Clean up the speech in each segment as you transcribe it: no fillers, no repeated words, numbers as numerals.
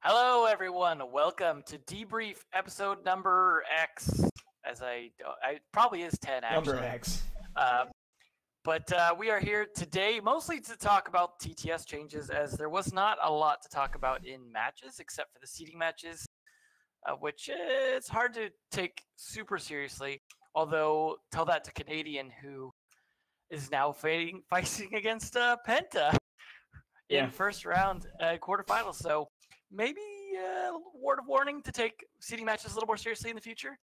Hello, everyone. Welcome to Debrief episode number X. As I probably is 10 actually. Number X. But we are here today mostly to talk about TTS changes, as there was not a lot to talk about in matches except for the seeding matches, which it's hard to take super seriously. Although, tell that to Canadian, who is now fighting against Penta in first round quarterfinals. So maybe a word of warning to take seeding matches a little more seriously in the future.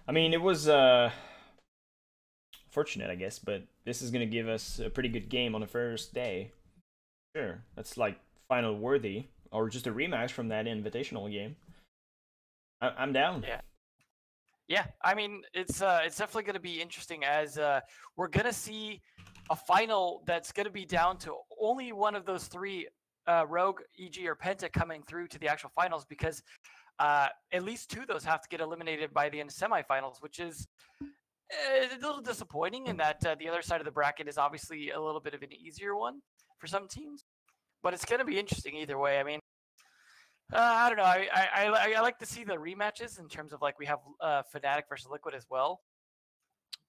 I mean, it was fortunate, I guess, but this is gonna give us a pretty good game on the first day. Sure, that's like final worthy, or just a rematch from that invitational game. I'm down. Yeah. I mean, it's definitely going to be interesting, as we're going to see a final that's going to be down to only one of those three, Rogue, EG, or Penta, coming through to the actual finals, because at least two of those have to get eliminated by the end of semifinals, which is a little disappointing in that the other side of the bracket is obviously a little bit of an easier one for some teams. But it's going to be interesting either way. I mean, I don't know. I like to see the rematches in terms of, like, we have Fnatic versus Liquid as well.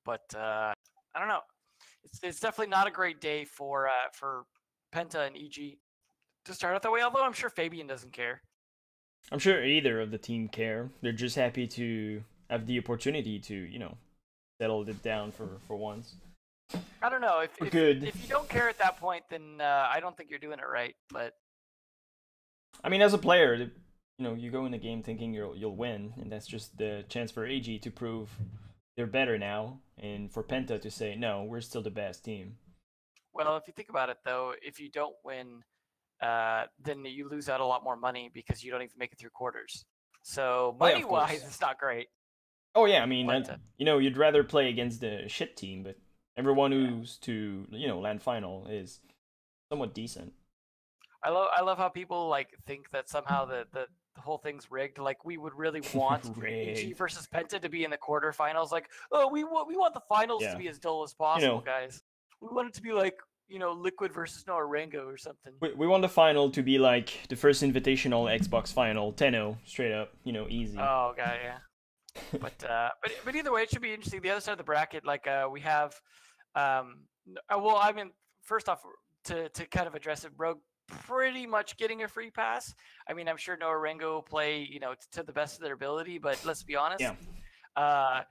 But I don't know. It's definitely not a great day for Penta and EG to start out that way, although I'm sure Fabian doesn't care. I'm sure either of the team care. They're just happy to have the opportunity to, settle it down for once. I don't know. If you don't care at that point, then I don't think you're doing it right. But I mean, as a player, you go in the game thinking you'll win, and that's just the chance for AG to prove they're better now, and for Penta to say, no, we're still the best team. Well, if you think about it, though, if you don't win, then you lose out a lot more money because you don't even make it through quarters. So money-wise, it's not great. Oh yeah, I mean, you'd rather play against the shit team, but everyone who's to land final is somewhat decent. I love how people think that somehow the whole thing's rigged. Like, we would really want EG versus Penta to be in the quarterfinals. Like, oh, we want the finals to be as dull as possible, guys. We want it to be like, Liquid versus Noarengo or something. We want the final to be like the first invitational Xbox final, 10-0, straight up, easy. Oh, God, yeah. But either way, it should be interesting. The other side of the bracket, we have, well, I mean, first off, to kind of address it, Rogue pretty much getting a free pass. I mean, I'm sure Noarengo will play, to the best of their ability, but let's be honest. Yeah.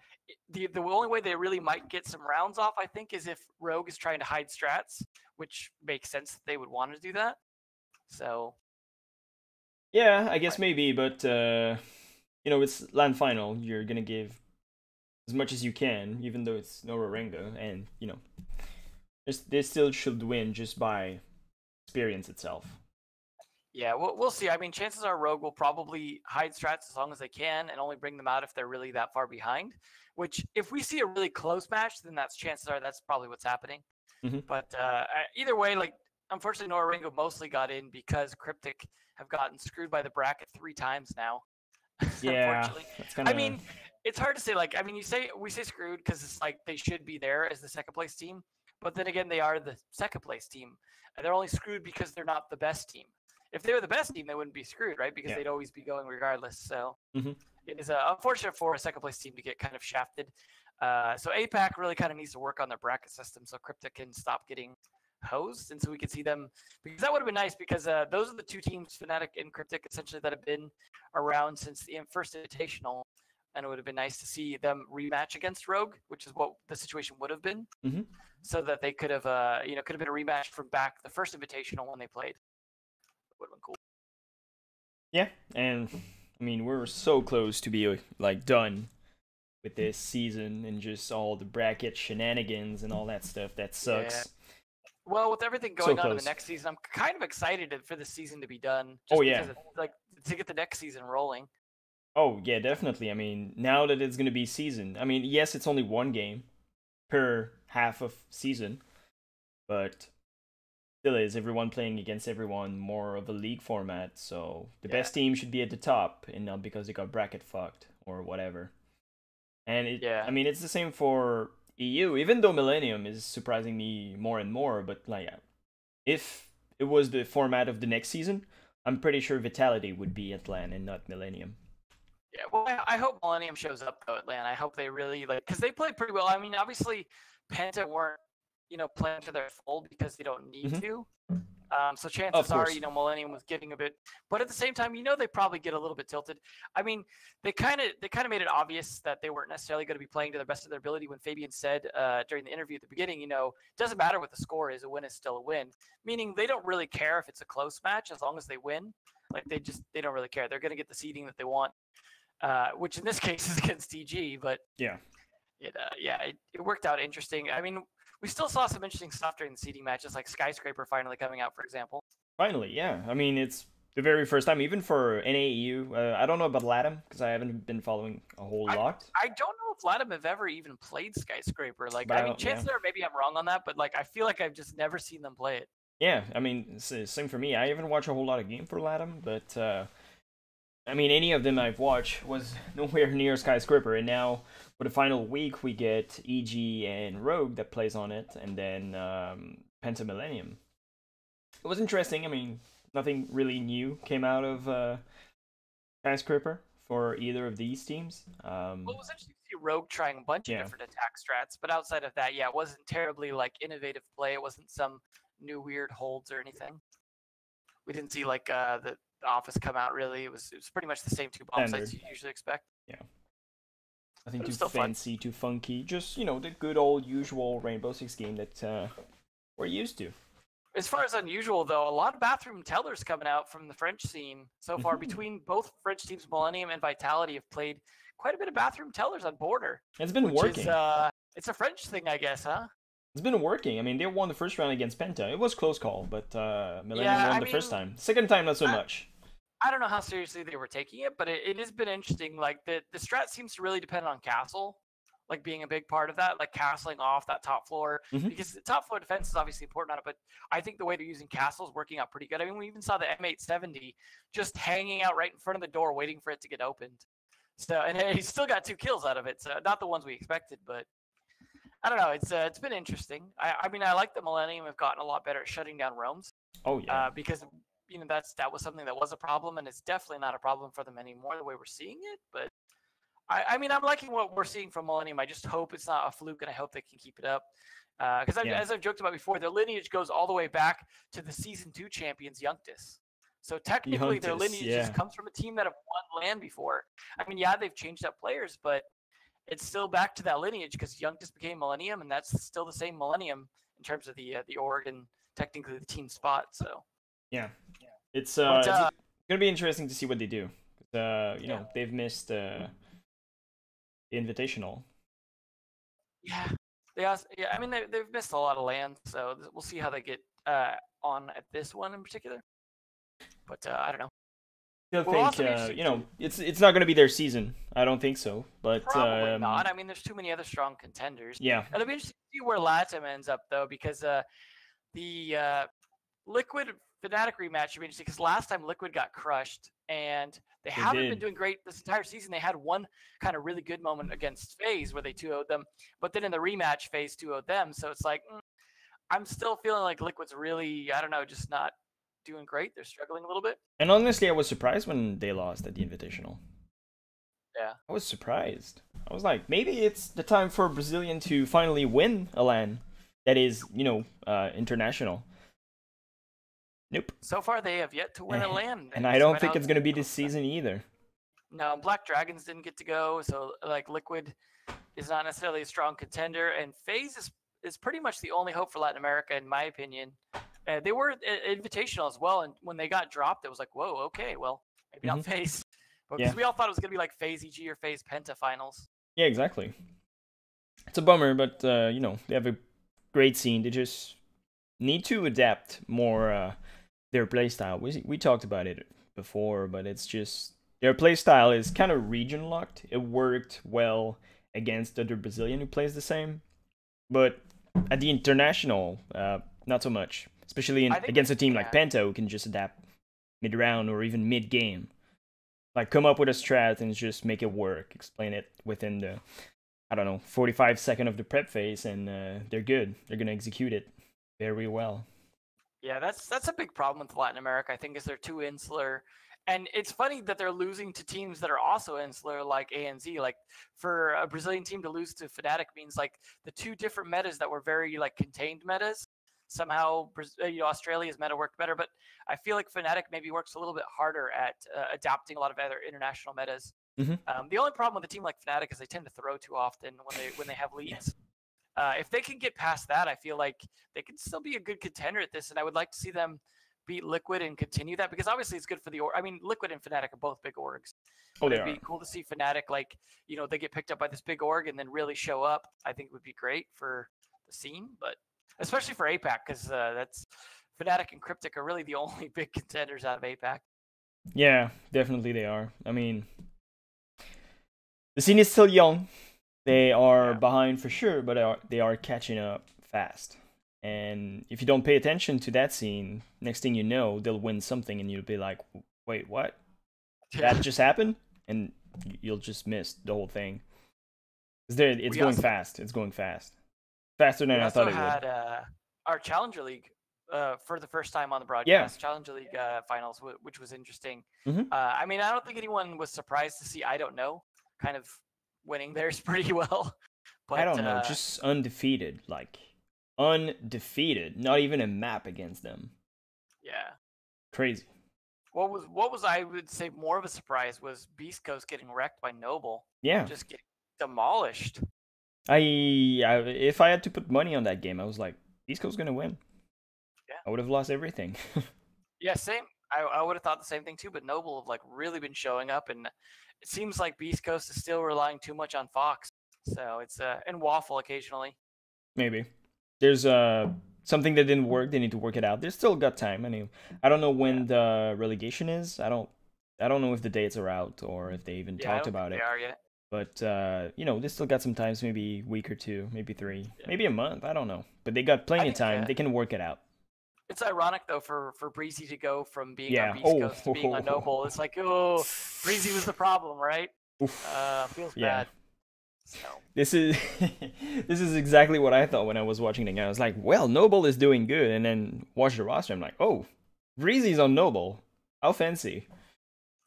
The only way they really might get some rounds off, I think, is if Rogue is trying to hide strats, which makes sense that they would want to do that. So. Yeah, I guess maybe, but it's land final. You're gonna give as much as you can, even though it's Noarengo, and they still should win just by experience itself. Yeah, we'll see. I mean, chances are Rogue will probably hide strats as long as they can and only bring them out if they're really that far behind. Which, if we see a really close match, then chances are that's probably what's happening. Mm-hmm. But either way, unfortunately, Noarengo mostly got in because Cryptic have gotten screwed by the bracket 3 times now. Yeah, I mean, it's hard to say. We say screwed because it's like they should be there as the second place team, but then again, they are the second place team, and they're only screwed because they're not the best team. If they were the best team, they wouldn't be screwed, right? Because they'd always be going regardless. So It is unfortunate for a second place team to get kind of shafted. So APAC really kind of needs to work on their bracket system so Cryptic can stop getting hosed, and so we could see them, because that would have been nice, because those are the two teams, Fnatic and Cryptic, essentially, that have been around since the first invitational, and it would have been nice to see them rematch against Rogue, which is what the situation would have been, so that they could have could have been a rematch from back the first invitational when they played. It would have been cool. Yeah, and I mean, we're so close to be done with this season and just all the bracket shenanigans and all that stuff. That sucks. Yeah. Well, with everything going on in the next season, I'm kind of excited for the season to be done. Because to get the next season rolling. Oh yeah, definitely. I mean, now that it's gonna be season, I mean, yes, it's only one game per half of season, but still is everyone playing against everyone, more of a league format. So the best team should be at the top, and not because they got bracket fucked or whatever. And I mean, it's the same for EU, even though Millennium is surprising me more and more, but if it was the format of the next season, I'm pretty sure Vitality would be at LAN and not Millennium. Yeah, well, I hope Millennium shows up though at LAN. I hope they really because they played pretty well. I mean, obviously, Penta weren't playing to their full because they don't need to. So chances are, Millennium was getting a bit, but at the same time, they probably get a little bit tilted. I mean, they kind of made it obvious that they weren't necessarily going to be playing to the best of their ability when Fabian said during the interview at the beginning, it doesn't matter what the score is, a win is still a win. Meaning they don't really care if it's a close match as long as they win. Like they don't really care. They're going to get the seeding that they want, which in this case is against TG. But yeah, it worked out interesting. I mean, we still saw some interesting stuff during the seeding matches, like Skyscraper finally coming out, for example. Finally, yeah. I mean, it's the very first time, even for NAEU. I don't know about LATAM, because I haven't been following a whole lot. I don't know if LATAM have ever even played Skyscraper. Like, I mean, chances are maybe I'm wrong on that, but like, I feel like I've just never seen them play it. Yeah, I mean, same for me. I haven't watched a whole lot of game for LATAM, but I mean, any of them I've watched was nowhere near Skyscraper, and now for the final week, we get EG and Rogue that plays on it, and then Penta Millennium. It was interesting. I mean, nothing really new came out of Skyscraper for either of these teams. Well, it was interesting to see Rogue trying a bunch of different attack strats, but outside of that, it wasn't terribly like innovative play. It wasn't some new weird holds or anything. We didn't see like the Office come out really. It was pretty much the same two bomb sites you usually expect. Yeah. Nothing too fancy, too funky. Just, the good old usual Rainbow Six game that we're used to. As far as unusual, though, a lot of bathroom tellers coming out from the French scene so far. Between both French teams, Millennium and Vitality, have played quite a bit of bathroom tellers on Border. It's been working. It's a French thing, I guess, huh? It's been working. I mean, they won the first round against Penta. It was close call, but Millennium won the first time. Second time, not so much. I don't know how seriously they were taking it, but it has been interesting. Like, the strat seems to really depend on Castle, like, being a big part of that, like, castling off that top floor. Because the top floor defense is obviously important on it, but I think the way they're using Castle is working out pretty good. I mean, we even saw the M870 just hanging out right in front of the door, waiting for it to get opened. So, and he still got 2 kills out of it. So, not the ones we expected, but I don't know. It's been interesting. I mean, I like the Millennium have gotten a lot better at shutting down roams. Oh, yeah. Because that was something that was a problem, and it's definitely not a problem for them anymore the way we're seeing it. But I mean, I'm liking what we're seeing from Millennium. I just hope it's not a fluke, and I hope they can keep it up. Because as I've joked about before, their lineage goes all the way back to the Season 2 champions, Youngtis. So technically, their lineage just comes from a team that have won LAN before. I mean, they've changed up players, but it's still back to that lineage because Youngtis became Millennium, and that's still the same Millennium in terms of the org and technically the team spot. So it's gonna be interesting to see what they do. They've missed the Invitational. Yeah, I mean, they've missed a lot of land, so we'll see how they get on at this one in particular. But I don't know. I think it's not going to be their season. I don't think so. But probably not. I mean, there's too many other strong contenders. Yeah. It'll be interesting to see where LATAM ends up though, because the Liquid Fnatic rematch should be interesting because last time Liquid got crushed and they haven't been doing great this entire season. They had one kind of really good moment against FaZe where they 2-0'd them, but then in the rematch FaZe 2-0'd them. So it's like I'm still feeling like Liquid's really, I don't know, just not doing great. They're struggling a little bit. And honestly, I was surprised when they lost at the Invitational. Yeah. I was surprised. I was like, maybe it's the time for Brazilian to finally win a LAN that is, international. Nope. So far, they have yet to win a LAN. And I don't think it's going to be this season either. No, Black Dragons didn't get to go, so like Liquid is not necessarily a strong contender, and FaZe is pretty much the only hope for Latin America, in my opinion. They were invitational as well, and when they got dropped, it was like, whoa, okay, well, maybe not FaZe. Because we all thought it was going to be like FaZe EG or FaZe Penta finals. Yeah, exactly. It's a bummer, but, they have a great scene. They just need to adapt more their playstyle. We talked about it before, but it's just their playstyle is kind of region locked. It worked well against other Brazilian who plays the same, but at the international, not so much. Especially against a team like Penta who can just adapt mid-round or even mid-game. Like, come up with a strat and just make it work. Explain it within the, 45 seconds of the prep phase, and they're good. They're going to execute it very well. Yeah, that's a big problem with Latin America. I think is they're too insular, and it's funny that they're losing to teams that are also insular, like ANZ. Like for a Brazilian team to lose to Fnatic means like the two different metas that were very like contained metas. Somehow, Australia's meta worked better, but I feel like Fnatic maybe works a little bit harder at adapting a lot of other international metas. The only problem with a team like Fnatic is they tend to throw too often when they have leads. If they can get past that, I feel like they can still be a good contender at this, and I would like to see them beat Liquid and continue that because obviously it's good for the org. I mean, Liquid and Fnatic are both big orgs. Oh, they it'd are. be cool to see Fnatic they get picked up by this big org and then really show up. I think would be great for the scene, but especially for APAC because that's Fnatic and Cryptic are really the only big contenders out of APAC. Yeah, definitely they are. I mean, the scene is still young. They are behind for sure, but they are catching up fast. And if you don't pay attention to that scene, next thing you know, they'll win something, and you'll be like, "Wait, what? That just happened?" And you'll just miss the whole thing. It's going fast. It's going fast, faster than I thought it would. We also had our Challenger League for the first time on the broadcast. Yeah. Challenger League finals, which was interesting. I mean, I don't think anyone was surprised to see I Don't Know kind of winning theirs pretty well. But, I don't know, just undefeated, undefeated. Not even a map against them. Yeah, crazy. What was I would say more of a surprise was Beast Coast getting wrecked by Noble. Yeah, just getting demolished. If I had to put money on that game, I was like, Beast Coast's gonna win. Yeah, I would have lost everything. Yeah, same. I would have thought the same thing too. But Noble have really been showing up, and it seems like Beast Coast is still relying too much on Fox. So it's and Waffle occasionally. Maybe there's something that didn't work. They need to work it out. They still got time. I mean, I don't know when the relegation is. I don't know if the dates are out or if they even talked about it. They are yet. But they still got some time. Maybe a week or two, maybe 3, maybe a month. I don't know. But they got plenty of time. They can work it out. It's ironic though for Breezy to go from being on Beast Coast to being on Noble. It's like, oh, Breezy was the problem, right? Feels bad. So. This is exactly what I thought when I was watching the game. I was like, well, Noble is doing good, and then watch the roster. I'm like, oh, Breezy's on Noble. How fancy.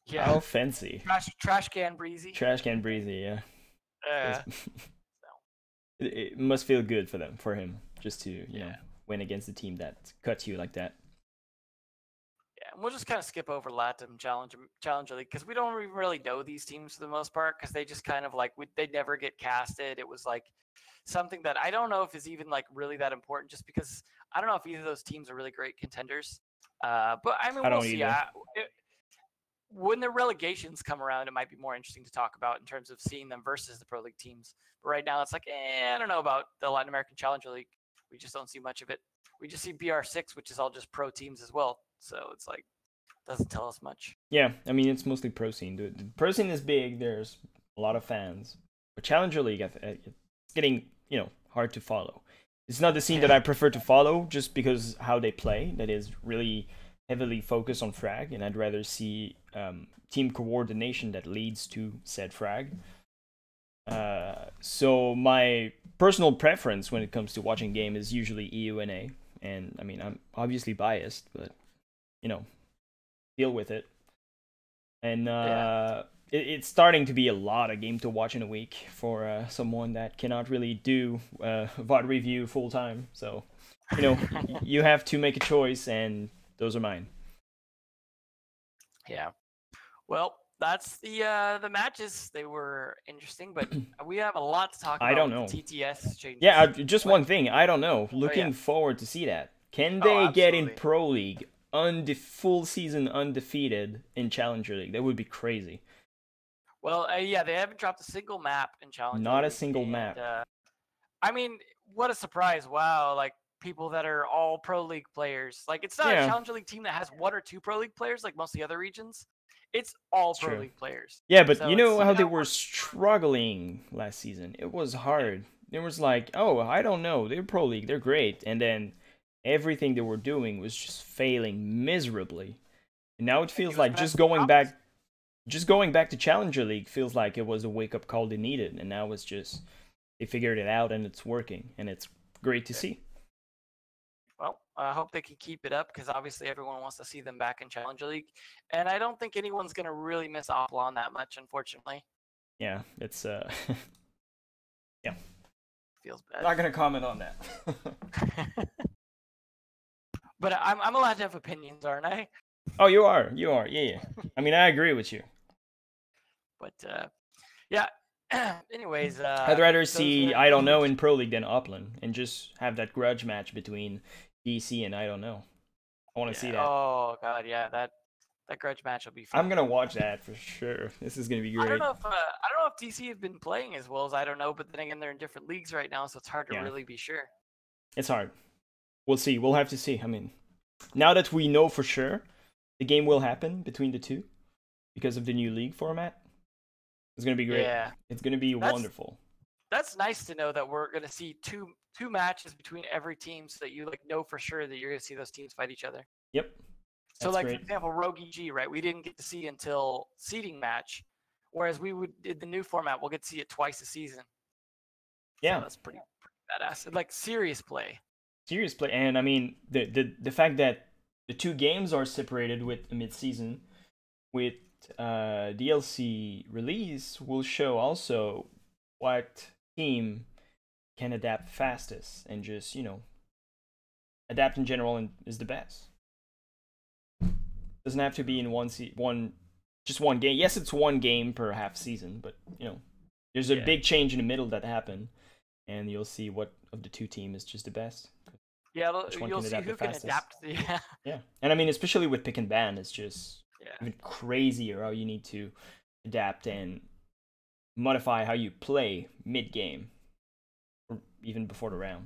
Yeah. How fancy. Trash can Breezy. Trash can Breezy, yeah. It must feel good for him, just to you know win against a team that cuts you like that. Yeah, and we'll just kind of skip over LATAM Challenger League because we don't even really know these teams for the most part because they just kind of they never get casted. It was something that I don't know if is even really that important just because I don't know if either of those teams are really great contenders. But I mean, we'll see. When the relegations come around, it might be more interesting to talk about in terms of seeing them versus the Pro League teams. But right now, it's I don't know about the Latin American Challenger League. We just don't see much of it. We just see BR6, which is all just pro teams as well. So it's doesn't tell us much. Yeah, I mean, it's mostly pro scene. The pro scene is big. There's a lot of fans. But Challenger League, it's getting, hard to follow. It's not the scene that I prefer to follow just because how they play. That is really heavily focused on frag, and I'd rather see team coordination that leads to said frag. So my personal preference when it comes to watching game is usually EU and A, and I mean I'm obviously biased, but deal with it. And it's starting to be a lot of game to watch in a week for someone that cannot really do VOD review full time. So you have to make a choice, and those are mine. Yeah. Well, that's the matches. They were interesting, but we have a lot to talk about. I don't know. TTS changes. Yeah, just one thing. I don't know. Looking forward to see that. Can they get in Pro League full season undefeated in Challenger League? That would be crazy. Well, yeah, they haven't dropped a single map in Challenger League. Not a single map. I mean, what a surprise. Wow, people that are all Pro League players. It's not a Challenger League team that has 1 or 2 Pro League players like most of the other regions. It's all Pro League players. Yeah, but you know how they were struggling last season? It was hard. It was oh, I don't know. They're Pro League. They're great. And then everything they were doing was just failing miserably. And now it feels like just going back to Challenger League feels like it was a wake-up call they needed. And now it's just they figured it out and it's working. And it's great to see. Well, I hope they can keep it up because obviously everyone wants to see them back in Challenger League, and I don't think anyone's gonna really miss Oplan that much, unfortunately. Yeah, it's yeah. Feels bad. Not gonna comment on that. But I'm allowed to have opinions, aren't I? Oh, you are. Yeah, yeah. I mean, I agree with you. But yeah. Anyways, I'd rather see I don't know in Pro League than Upland, and just have that grudge match between DC and I don't know. I want to see that. Oh god, yeah, that grudge match will be fun. I'm gonna watch that for sure. This is gonna be great. I don't know if DC have been playing as well as I don't know, but then again, they're in different leagues right now, so it's hard to really be sure. It's hard. We'll see. We'll have to see. I mean, now that we know for sure the game will happen between the two because of the new league format, it's gonna be great. Yeah, it's gonna be wonderful. That's nice to know that we're gonna see two matches between every team, so that you know for sure that you're gonna see those teams fight each other. Yep. So like, for example, Rogue EG, right? We didn't get to see until seeding match, whereas we would in the new format we'll get to see it twice a season. Yeah, so that's pretty badass. Like serious play. Serious play, and I mean the fact that the two games are separated with a mid-season with DLC release will show also what team can adapt fastest and just adapt in general and is the best. Doesn't have to be in just one game. Yes, it's one game per half season, but there's a big change in the middle that happened, and you'll see what of the two teams is just the best. Yeah, you'll see who can adapt. Yeah, and I mean, especially with pick and ban, it's just even crazier how you need to adapt and modify how you play mid game, or even before the round.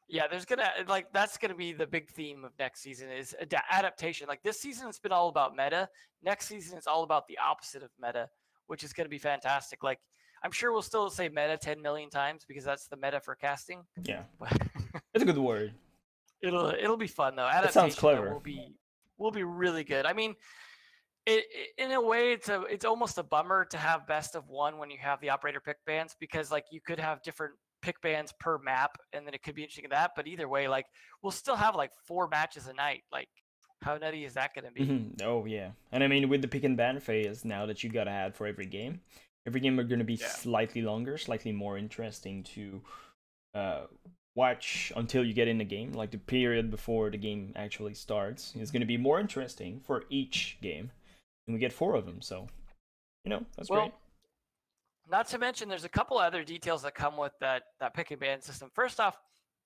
Yeah, that's gonna be the big theme of next season is adaptation. Like this season, it's been all about meta. Next season, it's all about the opposite of meta, which is gonna be fantastic. Like I'm sure we'll still say meta 10 million times because that's the meta for casting. Yeah, that's a good word. It'll be fun though. Adaptation, that sounds clever. Will be really good. I mean, in a way, it's almost a bummer to have best of one when you have the operator pick bans because like you could have different pick bans per map, and then it could be interesting in that. But either way, like we'll still have like 4 matches a night. Like how nutty is that going to be? Oh yeah, and I mean with the pick and ban phase now that you gotta add for every game are going to be slightly longer, slightly more interesting to watch until you get in the game. Like the period before the game actually starts is going to be more interesting for each game, and we get 4 of them. So that's great. Not to mention, there's a couple other details that come with that pick and ban system. First off,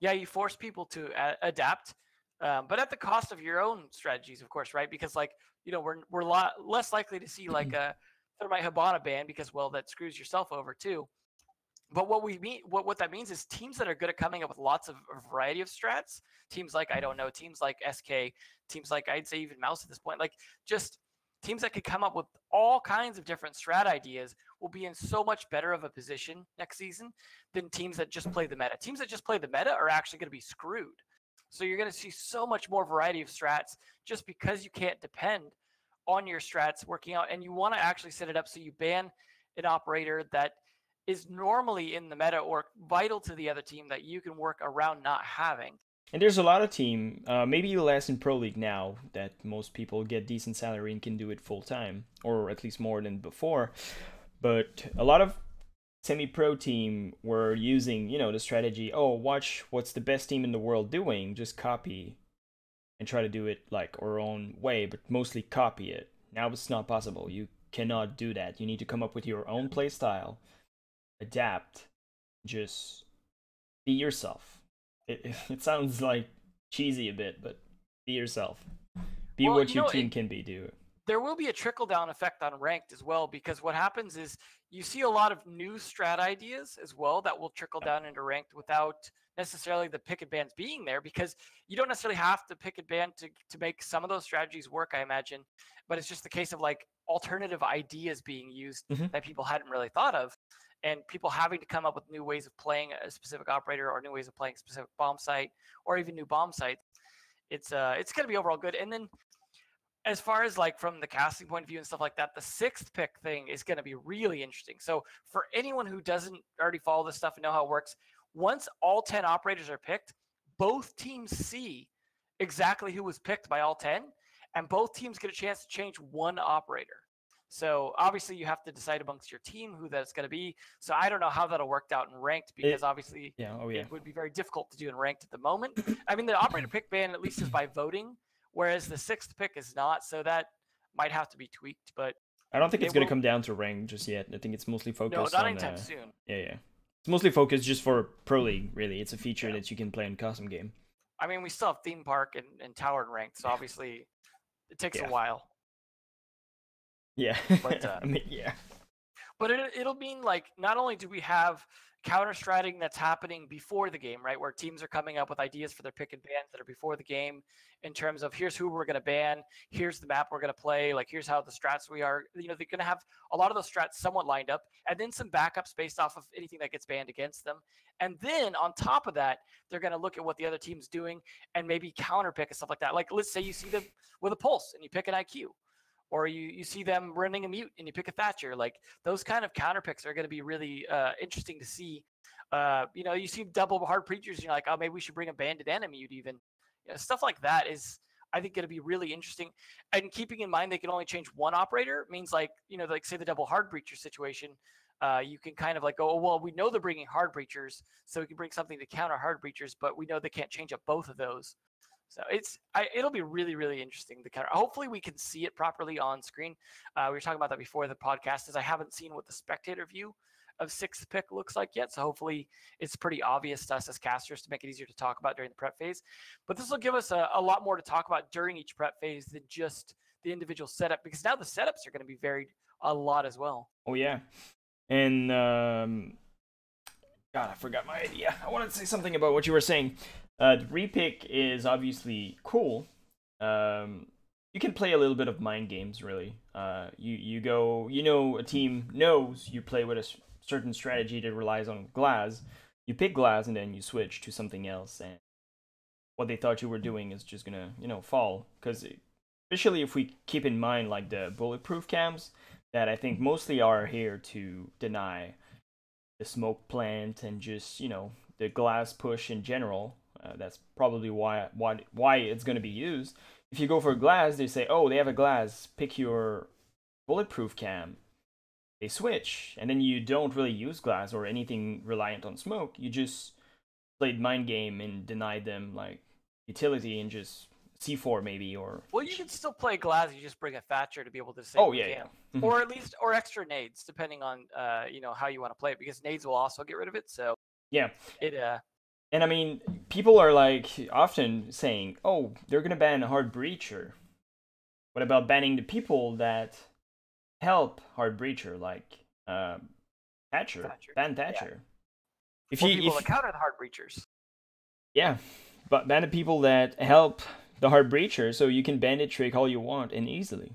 you force people to adapt, but at the cost of your own strategies, of course, right? Because we're a lot less likely to see like a Thermite Hibana ban because that screws yourself over too. But what that means is teams that are good at coming up with lots of variety of strats, teams like I don't know, teams like SK, teams like I'd say even Mouse at this point, like just teams that could come up with all kinds of different strat ideas will be in so much better of a position next season than teams that just play the meta. Teams that just play the meta are actually going to be screwed. So you're going to see so much more variety of strats just because you can't depend on your strats working out. And you want to actually set it up so you ban an operator that is normally in the meta or vital to the other team that you can work around not having. And there's a lot of team, maybe less in Pro League now, that most people get decent salary and can do it full time, or at least more than before. But a lot of semi-pro team were using, the strategy, watch what's the best team in the world doing, just copy and try to do it like our own way, but mostly copy it. Now it's not possible. You cannot do that. You need to come up with your own play style, adapt, just be yourself. It sounds like cheesy a bit, but be yourself. Be what your team can be. Do it. There will be a trickle-down effect on ranked as well, because what happens is you see a lot of new strat ideas as well that will trickle down into ranked without necessarily the pick and bans being there, because you don't necessarily have to pick and ban to make some of those strategies work, I imagine. But it's just the case of like alternative ideas being used that people hadn't really thought of. And people having to come up with new ways of playing a specific operator or new ways of playing a specific bomb site or even new bomb sites. It's going to be overall good. And then as far as like from the casting point of view and stuff like that, the 6th pick thing is going to be really interesting. So for anyone who doesn't already follow this stuff and know how it works, once all 10 operators are picked, both teams see exactly who was picked by all 10, and both teams get a chance to change one operator. So obviously you have to decide amongst your team who that's going to be. So I don't know how that'll work out in ranked because obviously it would be very difficult to do in ranked at the moment. I mean, the operator pick ban at least is by voting, whereas the 6th pick is not. So that might have to be tweaked, but I don't think it's going to come down to rank just yet. I think it's mostly focused not anytime soon. Yeah. It's mostly focused just for Pro League, really. It's a feature that you can play in custom game. I mean, we still have theme park and tower and ranked, so obviously it takes a while. Yeah. But, I mean, yeah. But it'll mean, like, not only do we have counter-stratting that's happening before the game, right, where teams are coming up with ideas for their pick and bans that are before the game in terms of here's who we're going to ban, here's the map we're going to play, like here's how the strats we are. You know, they're going to have a lot of those strats somewhat lined up, and then some backups based off of anything that gets banned against them. And then on top of that, they're going to look at what the other team's doing and maybe counter pick and stuff like that. Like, let's say you see them with a pulse and you pick an IQ. Or you see them running a mute and you pick a Thatcher. Like, those kind of counter picks are going to be really interesting to see. You know, you see double hard preachers and you're like, oh, maybe we should bring a banded and a mute even. You know, stuff like that is, I think, going to be really interesting. And keeping in mind they can only change one operator means, like, you know, like say the double hard breacher situation, you can kind of like go, oh, well, we know they're bringing hard breachers, so we can bring something to counter hard breachers, but we know they can't change up both of those. So it'll be really, really interesting to counter. Hopefully we can see it properly on screen. We were talking about that before the podcast, as I haven't seen what the spectator view of 6th pick looks like yet. So hopefully it's pretty obvious to us as casters to make it easier to talk about during the prep phase. But this will give us a lot more to talk about during each prep phase than just the individual setup, because now the setups are going to be varied a lot as well. Oh, yeah. And, God, I forgot my idea. I wanted to say something about what you were saying. The repick is obviously cool. You can play a little bit of mind games, really. You go, you know, a team knows you play with a certain strategy that relies on glass. You pick glass and then you switch to something else, and what they thought you were doing is just gonna, you know, fall. Because especially if we keep in mind like the bulletproof cams that I think mostly are here to deny the smoke plant and just, you know, the glass push in general. That's probably why it's going to be used. If you go for glass, they say, oh, they have a glass, pick your bulletproof cam. They switch, and then you don't really use glass or anything reliant on smoke. You just played mind game and denied them like utility and just C4 maybe, or... Well, you can still play glass, you just bring a Thatcher to be able to save the cam. Yeah. Or at least, or extra nades, depending on, you know, how you want to play it, because nades will also get rid of it, so... Yeah. And I mean, people are like often saying, oh, they're going to ban hard breacher. What about banning the people that help hard breacher, like Thatcher. Ban Thatcher. Yeah. People that counter the hard breachers. Yeah, but ban the people that help the hard breacher, so you can bandit trick all you want and easily.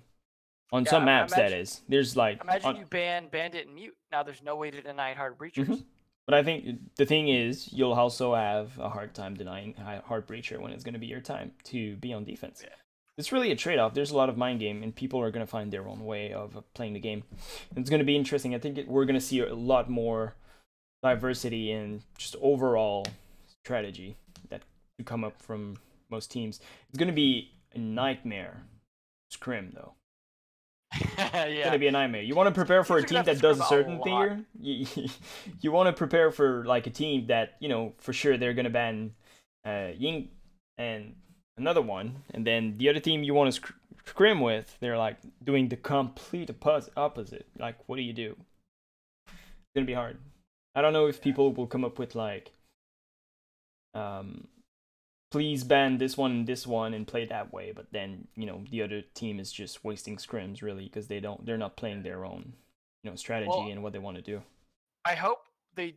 On some maps, that is. There's like... Imagine you ban bandit and mute. Now there's no way to deny hard breachers. But I think the thing is, you'll also have a hard time denying hard breacher when it's going to be your time to be on defense. Yeah. It's really a trade-off. There's a lot of mind game, and people are going to find their own way of playing the game. And it's going to be interesting. I think we're going to see a lot more diversity in just overall strategy that to come up from most teams. It's going to be a nightmare scrim, though. It's gonna be a nightmare. You want to prepare for a team that does a certain thing. You want to prepare for like a team that, you know, for sure they're gonna ban Ying and another one, and then the other team you want to scrim with, they're like doing the complete opposite. Like, what do you do? It's gonna be hard. I don't know if people will come up with like, please ban this one and play that way, but then, you know, the other team is just wasting scrims really because they're not playing their own, you know, strategy and what they want to do. I hope they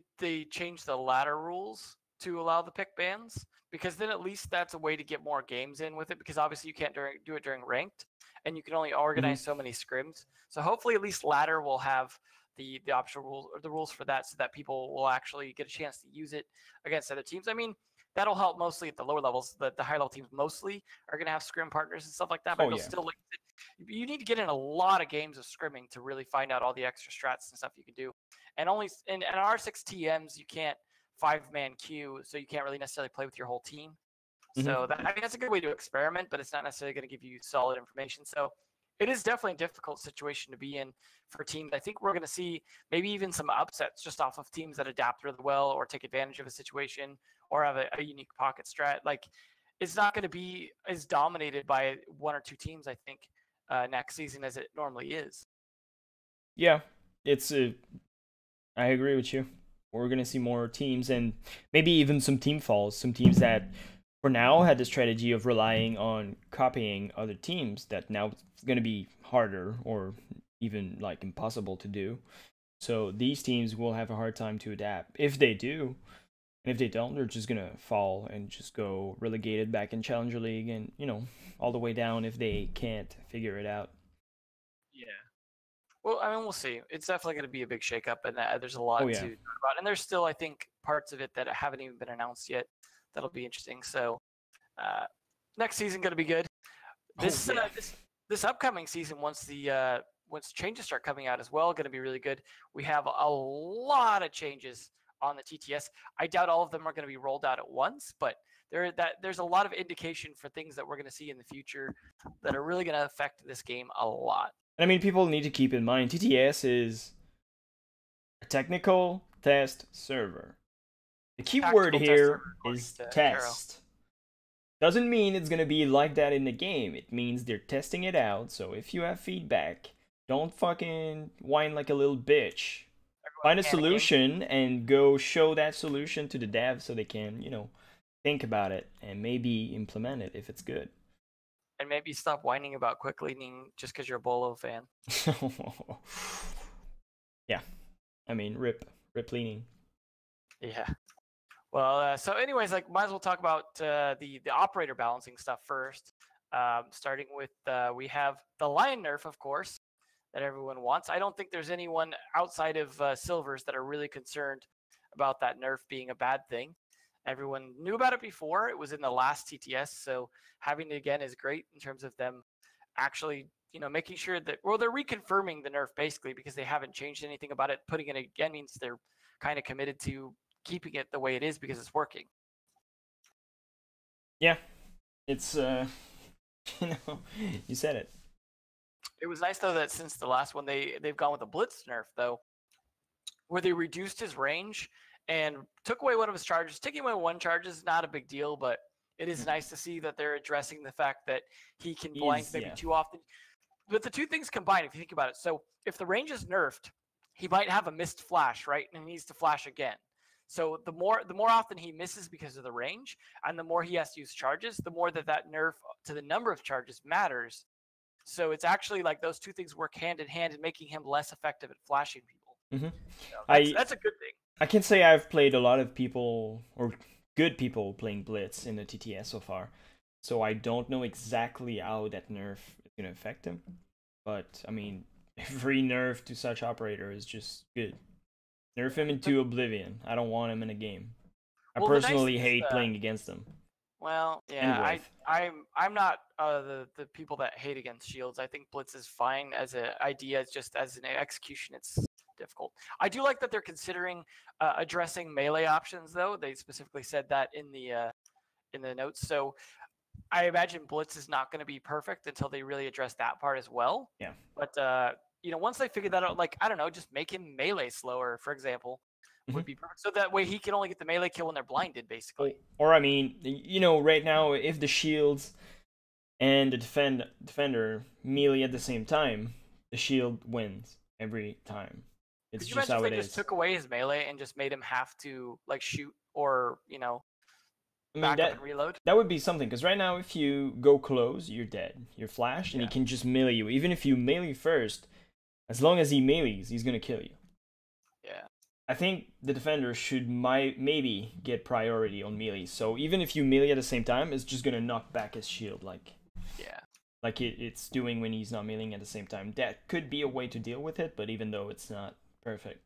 change the ladder rules to allow the pick bans, because then at least that's a way to get more games in with it, because obviously you can't do it during ranked and you can only organize so many scrims. So hopefully at least ladder will have the optional rules or the rules for that, so that people will actually get a chance to use it against other teams. I mean, that'll help mostly at the lower levels. The higher level teams mostly are going to have scrim partners and stuff like that. But it'll still, like, you need to get in a lot of games of scrimming to really find out all the extra strats and stuff you can do. And only in R6 TMs, you can't 5-man queue, so you can't really necessarily play with your whole team. So that, I mean, that's a good way to experiment, but it's not necessarily going to give you solid information. So it is definitely a difficult situation to be in for teams. I think we're going to see maybe even some upsets just off of teams that adapt really well or take advantage of a situation or have a unique pocket strat. Like, it's not going to be as dominated by one or two teams, I think, next season as it normally is. Yeah, it's I agree with you. We're gonna see more teams and maybe even some team falls. Some teams that for now had the strategy of relying on copying other teams that now it's gonna be harder or even like impossible to do. So these teams will have a hard time to adapt. If they do, and if they don't, they're just gonna fall and just go relegated back in Challenger League and, all the way down if they can't figure it out. Yeah. Well, I mean, we'll see. It's definitely going to be a big shakeup, and there's a lot Oh, yeah. to talk about. And there's still, I think, parts of it that haven't even been announced yet. That'll be interesting. So, next season going to be good. This this upcoming season, once changes start coming out as well, going to be really good. We have a lot of changes on the TTS. I doubt all of them are going to be rolled out at once, but there's a lot of indication for things that we're going to see in the future that are really going to affect this game a lot. I mean, people need to keep in mind TTS is a technical test server. The key word here is test. Doesn't mean it's gonna be like that in the game. It means they're testing it out. So if you have feedback, don't fucking whine like a little bitch. Find a solution and go show that solution to the devs so they can, think about it and maybe implement it if it's good. And maybe stop whining about quick leaning just because you're a Bolo fan. Yeah. I mean, rip leaning. Yeah. Well, so anyways, might as well talk about the operator balancing stuff first. Starting with, we have the Lion Nerf, of course, that everyone wants. I don't think there's anyone outside of Silvers that are really concerned about that Nerf being a bad thing. Everyone knew about it before. It was in the last TTS, so having it again is great in terms of them actually, making sure that, well, they're reconfirming the Nerf basically because they haven't changed anything about it. Putting it again means they're kind of committed to keeping it the way it is because it's working. Yeah, it's you said it. It was nice though that since the last one they've gone with a Blitz Nerf though, where they reduced his range and took away one of his charges. Taking away one charge is not a big deal, but it is nice to see that they're addressing the fact that he can blind maybe too often. But the two things combined, if you think about it, so if the range is nerfed, he might have a missed flash, right? And he needs to flash again. So the more often he misses because of the range, and the more he has to use charges, the more that nerf to the number of charges matters. So it's actually like those two things work hand in hand in making him less effective at flashing people. Mm-hmm. That's a good thing. I can say I've played a lot of people, or good people, playing Blitz in the TTS so far. So I don't know exactly how that nerf is going to affect him. But, I mean, every nerf to such operator is just good. Nerf him into oblivion. I don't want him in a game. I personally hate playing against them. Well, yeah, I'm not the people that hate against shields. I think Blitz is fine as an idea. It's just as an execution, it's difficult. I do like that they're considering addressing melee options, though. They specifically said that in the notes. So I imagine Blitz is not going to be perfect until they really address that part as well. Yeah. But once they figure that out, I don't know, just make him melee slower, for example. Would be perfect. So that way he can only get the melee kill when they're blinded, basically. Or I mean, right now, if the shields and the defender melee at the same time, the shield wins every time. It's just how it is. Could you imagine if they just took away his melee and just made him have to shoot or back up and reload? That would be something, because right now if you go close, you're dead. You're flashed, and he can just melee you. Even if you melee first, as long as he melees, he's gonna kill you. Yeah. I think the defender should maybe get priority on melee. So even if you melee at the same time, it's just gonna knock back his shield, like it's doing when he's not meleeing at the same time. That could be a way to deal with it, but even though it's not perfect.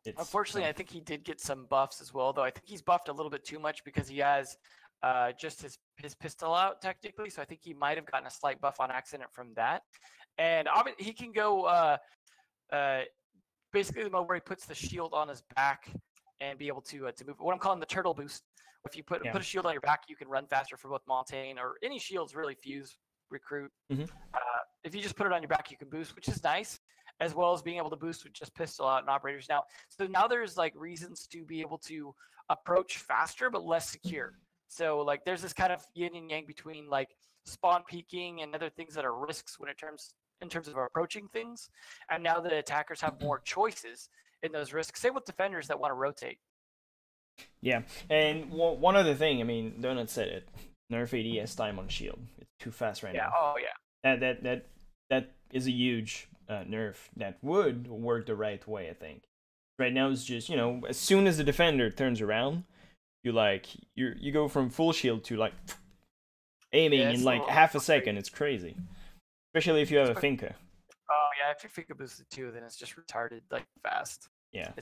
Unfortunately, I think he did get some buffs as well, though. I think he's buffed a little bit too much because he has just his pistol out technically. So I think he might have gotten a slight buff on accident from that. And he can go basically the mode where he puts the shield on his back and be able to move. What I'm calling the turtle boost. If you put a shield on your back, you can run faster for both Montaigne or any shields really. Fuse, recruit. If you just put it on your back, you can boost, which is nice, as well as being able to boost with just pistol out and operators now. So now there's like reasons to be able to approach faster but less secure. So like there's this kind of yin and yang between like spawn peeking and other things that are risks in terms of approaching things. And now the attackers have more choices in those risks. Same with defenders that want to rotate. Yeah, and one other thing, I mean, Donut said it. Nerf ADS time on shield. It's too fast right now. Oh yeah. That is a huge nerf that would work the right way, I think. Right now it's just, as soon as the defender turns around, you go from full shield to like aiming in like half a second. It's crazy. Especially if you have a Finka. Oh yeah, if your Finka boosted too, then it's just retarded like fast. Yeah,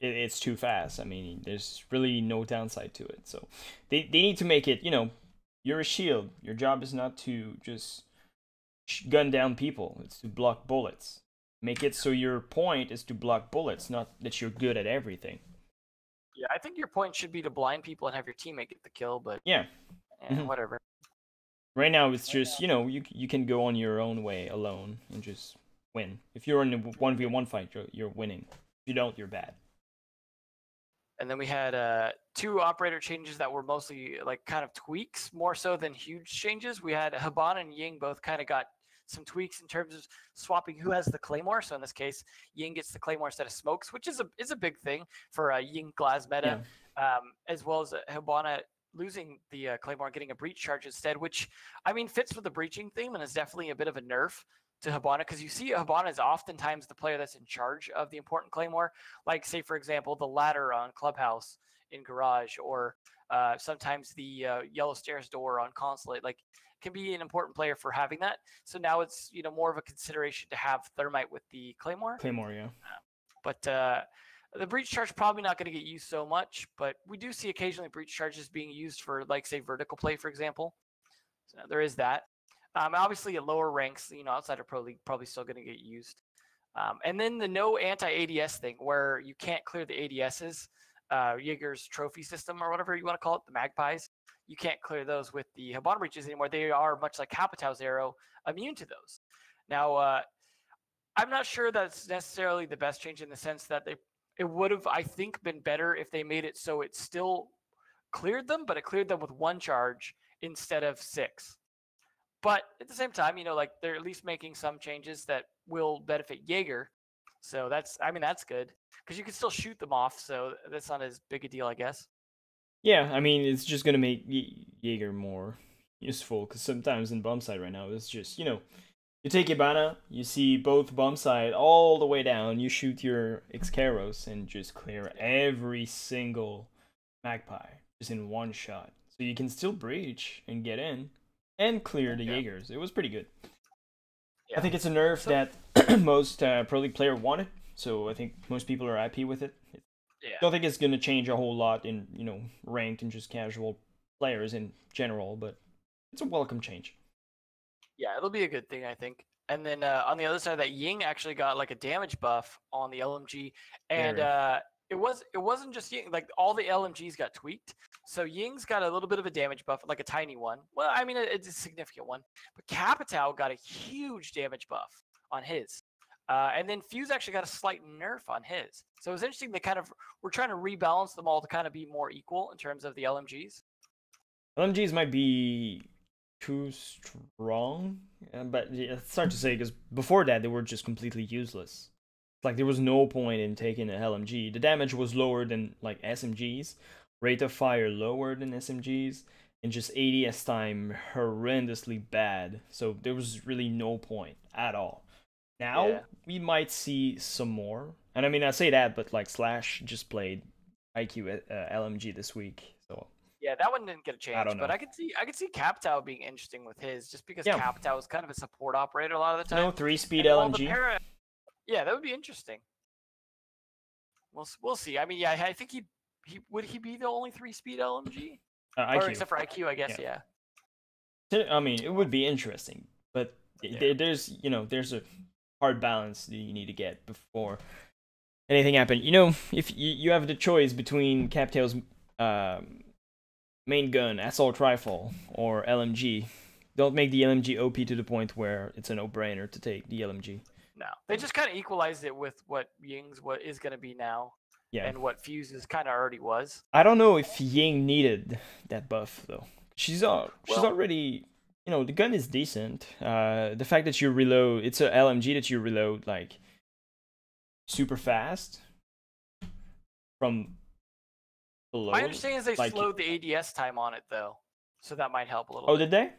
it's too fast. I mean, there's really no downside to it. So they need to make it, you're a shield. Your job is not to just gun down people. It's to block bullets. Make it so your point is to block bullets, not that you're good at everything. Yeah, I think your point should be to blind people and have your teammate get the kill, but yeah, whatever. Right now it's just, you can go on your own way alone and just win. If you're in a 1v1 fight, you're winning. If you don't, you're bad. And then we had 2 operator changes that were mostly like kind of tweaks, more so than huge changes. We had Habana and Ying both kind of got some tweaks in terms of swapping who has the Claymore. So in this case, Ying gets the Claymore instead of Smokes, which is a big thing for a Ying Glass meta, as well as Habana losing the Claymore and getting a Breach Charge instead, which, I mean, fits with the breaching theme and is definitely a bit of a nerf to Habana, because you see Habana is oftentimes the player that's in charge of the important Claymore, like, say, for example, the ladder on Clubhouse in Garage, or sometimes the yellow stairs door on Consulate, like, can be an important player for having that. So now it's, more of a consideration to have Thermite with the Claymore. Yeah. But the Breach Charge probably not going to get used so much, but we do see occasionally Breach Charges being used for, like, say, vertical play, for example. So there is that. Obviously, at lower ranks, outside of Pro League, probably still going to get used. And then the no anti-ADS thing, where you can't clear the ADSs, Jaeger's trophy system or whatever you want to call it, the Magpies. You can't clear those with the Habana breaches anymore. They are, much like Capitau's arrow, immune to those. Now, I'm not sure that's necessarily the best change in the sense that it would have, I think, been better if they made it so it still cleared them, but it cleared them with 1 charge instead of 6. But at the same time, like, they're at least making some changes that will benefit Jaeger. So that's good, because you can still shoot them off. So that's not as big a deal, I guess. Yeah, I mean, it's just going to make Jaeger more useful, because sometimes in bomb side right now, it's just, you take Ibana, you see both bomb side all the way down, you shoot your Xcaros and just clear every single Magpie just in 1 shot. So you can still breach and get in and clear the Jaegers. It was pretty good. Yeah. I think it's a nerf that most Pro League player wanted, so I think most people are happy with it. I don't think it's going to change a whole lot in, ranked and just casual players in general, but it's a welcome change. Yeah, it'll be a good thing, I think. And then on the other side, that Ying actually got like a damage buff on the LMG, and it wasn't just Ying. Like, all the LMGs got tweaked, so Ying's got a little bit of a damage buff, like a tiny one. Well, I mean, it's a significant one. But Capitao got a huge damage buff on his. And then Fuse actually got a slight nerf on his. So it was interesting. They kind of were trying to rebalance them all to kind of be more equal in terms of the LMGs. LMGs might be too strong, but it's hard to say, because before that they were just completely useless. Like, there was no point in taking an LMG. The damage was lower than like SMGs, rate of fire lower than SMGs, and just ADS time horrendously bad. So there was really no point at all. Now we might see some more, and I mean, I say that, but like Slash just played IQ LMG this week, so yeah, that one didn't get a change. But I could see Capitao being interesting with his, just because Capitao is kind of a support operator a lot of the time. 3-speed LMG. Yeah, that would be interesting. We'll see. I mean, yeah, I think he would he be the only 3-speed LMG? IQ. Or except for IQ, I guess. Yeah. I mean, it would be interesting, but there's a hard balance that you need to get before anything happen. You know, if you have the choice between Captail's main gun, assault rifle, or LMG, don't make the LMG OP to the point where it's a no-brainer to take the LMG. No, they just kind of equalized it with what Ying's what is going to be now, Yeah. and what Fuse's kind of already was. I don't know if Ying needed that buff though. She's already, you know, the gun is decent. The fact that you reload, it's a LMG that you reload like super fast from below. My understanding is they like, slowed the ADS time on it though, so that might help a little. Oh, bit. did they?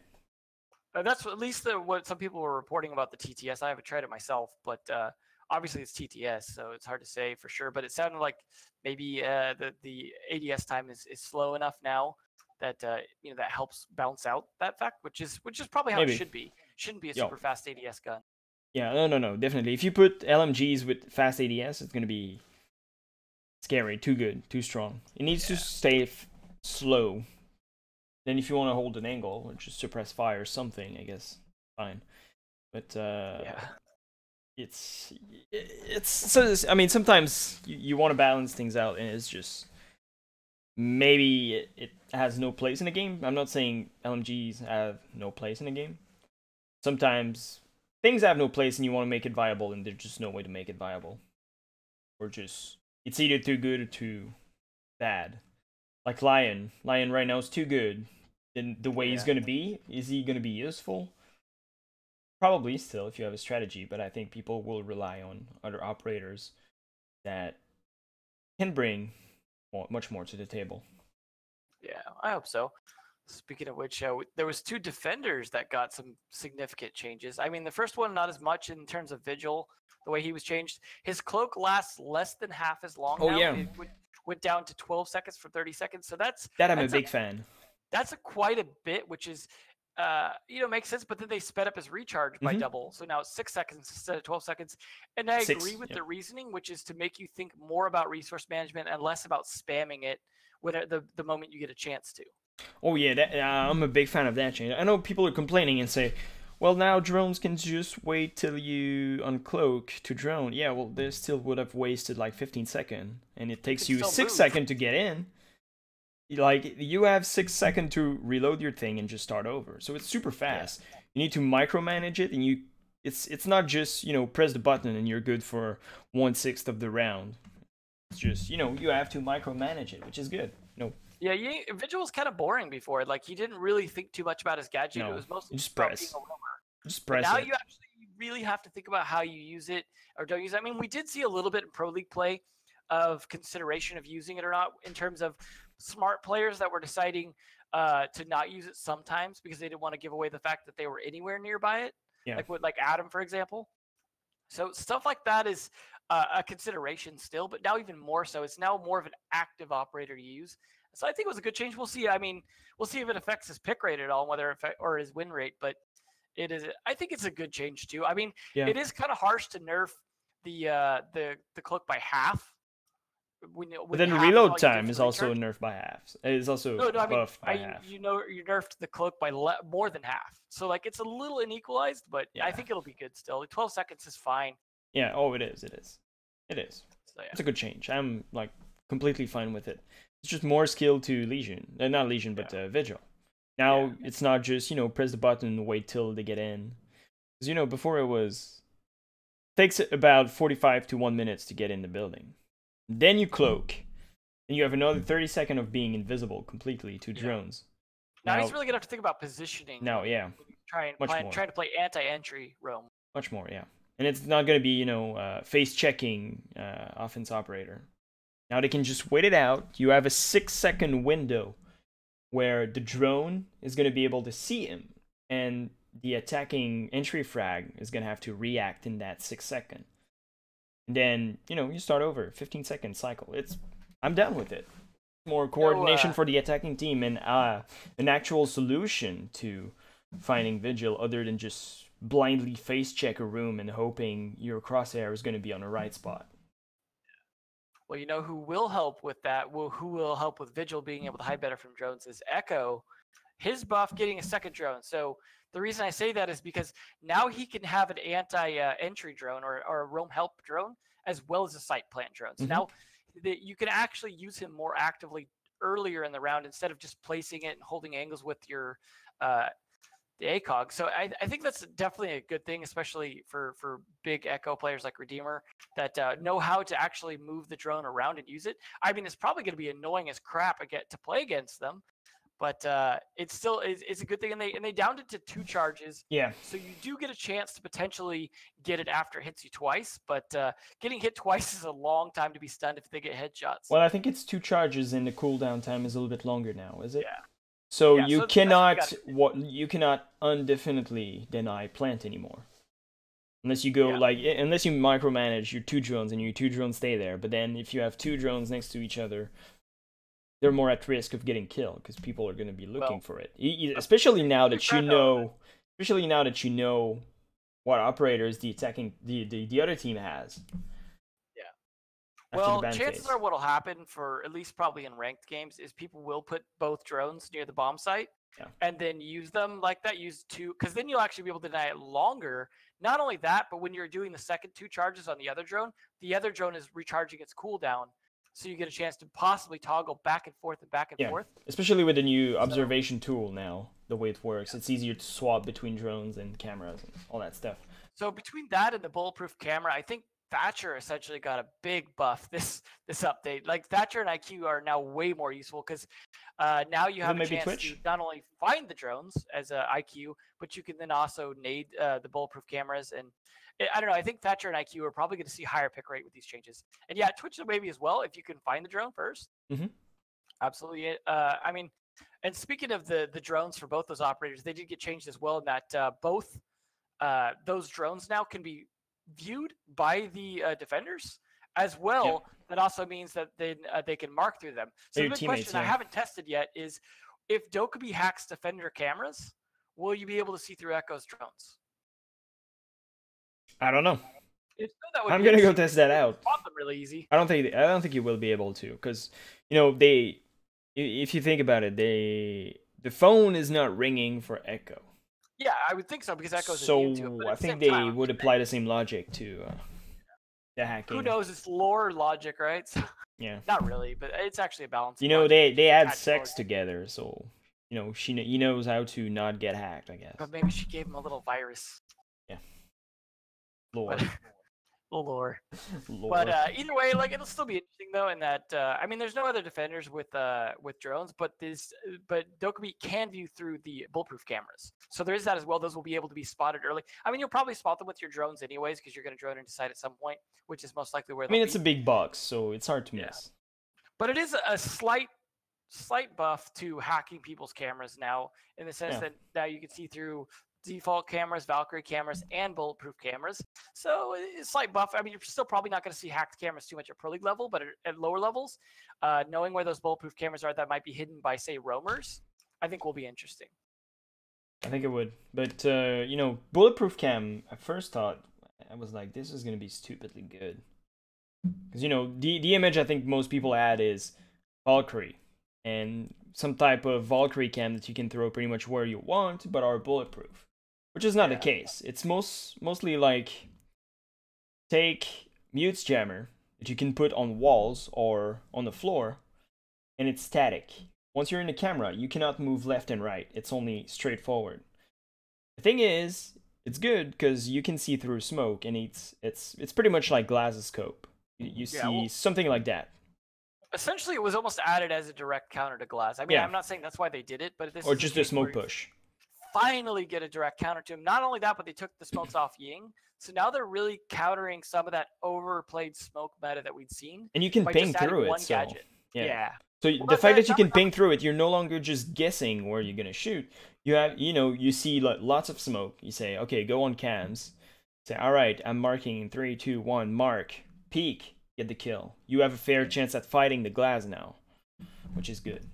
That's at least what some people were reporting about the TTS. I haven't tried it myself, but obviously it's TTS, so it's hard to say for sure. But it sounded like maybe the ADS time is slow enough now that you know, that helps balance out that fact, which is probably how Maybe. it should be. Shouldn't be a super fast ADS gun. Yeah, no, definitely. If you put LMGs with fast ADS, it's gonna be scary, too good, too strong. It needs to stay slow. Then if you want to hold an angle or just suppress fire or something, I guess fine. But it's so, I mean, sometimes you want to balance things out, and it's just maybe it has no place in the game. I'm not saying LMGs have no place in the game. Sometimes things have no place and you want to make it viable, and there's just no way to make it viable. Or just, it's either too good or too bad. Like Lion right now is too good. Then the way he's gonna be, is he gonna be useful? Probably still, if you have a strategy, but I think people will rely on other operators that can bring much more to the table. Yeah, I hope so. Speaking of which, there was 2 defenders that got some significant changes. I mean, the first one not as much in terms of Vigil, the way he was changed. His cloak lasts less than half as long. Oh now. yeah, It went down to 12 seconds from 30 seconds. So I'm a big fan. That's quite a bit, which is, you know, makes sense. But then they sped up his recharge by double, so now it's 6 seconds instead of 12 seconds. And I agree with the reasoning, which is to make you think more about resource management and less about spamming it when the moment you get a chance to. Oh yeah, I'm a big fan of that change. I know people are complaining and say, well, now drones can just wait till you uncloak to drone. Yeah, well, they still would have wasted like 15 seconds, and it takes you 6 seconds to get in. Like, you have 6 seconds to reload your thing and just start over. So it's super fast. Yeah. You need to micromanage it, and it's not just, you know, press the button and you're good for 1/6 of the round. It's just, you know, you have to micromanage it, which is good. No. Yeah, Vigil was kind of boring before. Like, he didn't really think too much about his gadget. No, it was mostly just press. Being a roamer. Just press now it. you actually really have to think about how you use it or don't use it. I mean, we did see a little bit in Pro League play of consideration of using it or not, in terms of smart players that were deciding to not use it sometimes because they didn't want to give away the fact that they were anywhere nearby it. Yeah. Like Adam, for example. So stuff like that is a consideration still, but now even more so. It's now more of an active operator to use. So I think it was a good change. We'll see. I mean, we'll see if it affects his pick rate at all, or his win rate. But it is. I think it's a good change too. I mean, it is kind of harsh to nerf the cloak by half. But then reload time is also nerfed by half. It's also buffed by half. You know, you nerfed the cloak by more than half. So like, it's a little unequalized, but I think it'll be good still. 12 seconds is fine. Yeah. Oh, it is. It is. So, yeah. It's a good change. I'm like completely fine with it. It's just more skill to Legion, not Legion, but Vigil. Now it's not just, you know, press the button and wait till they get in. Because, you know, before it takes about 45 to 1 minute to get in the building. Then you cloak, and you have another 30 seconds of being invisible completely to drones. Now he's really gonna have to think about positioning. Now, trying to play anti-entry roam. Much more, yeah. And it's not gonna be, you know, face checking offense operator. Now they can just wait it out. You have a 6 second window where the drone is gonna be able to see him, and the attacking entry frag is gonna have to react in that 6 seconds. And then, you know, you start over, 15-second cycle. I'm down with it. More coordination for the attacking team, and an actual solution to finding Vigil other than just blindly face check a room and hoping your crosshair is going to be on the right spot. Well, you know who will help with that, who will help with Vigil being able to hide better from drones is Echo. His buff getting a second drone. So the reason I say that is because now he can have an anti-entry drone or a roam help drone, as well as the site plant drone. So now you can actually use him more actively earlier in the round instead of just placing it and holding angles with your the ACOG. So I think that's definitely a good thing, especially for big Echo players like Redeemer that know how to actually move the drone around and use it. I mean, it's probably going to be annoying as crap to play against them, but it's still it's a good thing. And they downed it to 2 charges. Yeah. So you do get a chance to potentially get it after it hits you twice, but getting hit twice is a long time to be stunned if they get headshots. Well, I think it's 2 charges, and the cooldown time is a little bit longer now, is it? Yeah. So Yeah, you so cannot you cannot indefinitely deny plant anymore, unless you go unless you micromanage your 2 drones and your 2 drones stay there. But then if you have 2 drones next to each other, they're more at risk of getting killed because people are going to be looking for it. Especially now that you know, what operators the other team has. Well, chances are what'll happen for at least probably in ranked games is people will put both drones near the bomb site and then use them like that. Use 2, because then you'll actually be able to deny it longer. Not only that, but when you're doing the second 2 charges on the other drone is recharging its cooldown. So you get a chance to possibly toggle back and forth and back and forth. Especially with the new observation tool now, the way it works. It's easier to swap between drones and cameras and all that stuff. So between that and the bulletproof camera, I think Thatcher essentially got a big buff this update. Like Thatcher and IQ are now way more useful because now you have a chance to not only find the drones as a IQ, but you can then also nade the bulletproof cameras. And I don't know. I think Thatcher and IQ are probably going to see higher pick rate with these changes. And yeah, Twitch maybe as well if you can find the drone first. Absolutely. I mean, and speaking of the drones for both those operators, they did get changed as well in that both those drones now can be viewed by the defenders as well. That also means that they can mark through them. So the big question I haven't tested yet is if Dokkaebi hacks defender cameras, will you be able to see through Echo's drones? I don't know. I'm gonna go test that out. Them really easy. I don't think you will be able to, because if you think about it, the phone is not ringing for Echo. Yeah, I would think so because Echo's immune to it. So I think they would apply the same logic to the hacking. Who knows? It's lore logic, right? So, yeah. Not really, but it's actually a balance. They had sex together, so he knows how to not get hacked, I guess. But maybe she gave him a little virus. Yeah. Lore. Lore. But either way, like it'll still be interesting though, in that I mean, there's no other defenders with drones, but Dokkaebi can view through the bulletproof cameras, so there is that as well. Those will be able to be spotted early. I mean, you'll probably spot them with your drones anyways because you're going to drone into sight at some point, which is most likely where. I mean, it's a big box, so it's hard to miss. But it is a slight buff to hacking people's cameras now, in the sense that now you can see through default cameras, Valkyrie cameras, and bulletproof cameras. So a slight buff. I mean, you're still probably not going to see hacked cameras too much at Pro League level, but at lower levels, knowing where those bulletproof cameras are that might be hidden by, say, roamers, I think will be interesting. I think it would. But, bulletproof cam, I first thought, I was like, this is going to be stupidly good. Because, the image I think most people had is Valkyrie. And some type of Valkyrie cam that you can throw pretty much where you want, but are bulletproof. Which is not the case. It's mostly like, take Mute's jammer that you can put on walls or on the floor, and it's static. Once you're in the camera, you cannot move left and right. It's only straightforward. The thing is, it's good because you can see through smoke, and it's pretty much like Glassoscope. You see something like that. Essentially, it was almost added as a direct counter to glass. I mean, I'm not saying that's why they did it, but this or just a smoke push. Finally get a direct counter to him. Not only that, but they took the smokes off Ying. So now they're really countering some of that overplayed smoke meta that we'd seen. And you can ping through it. So, gadget. Yeah. So the fact that you can ping through it, you're no longer just guessing where you're going to shoot. You have, you see lots of smoke. You say, okay, go on cams. Say, all right, I'm marking 3, 2, 1, mark, peek, get the kill. You have a fair chance at fighting the glass now, which is good.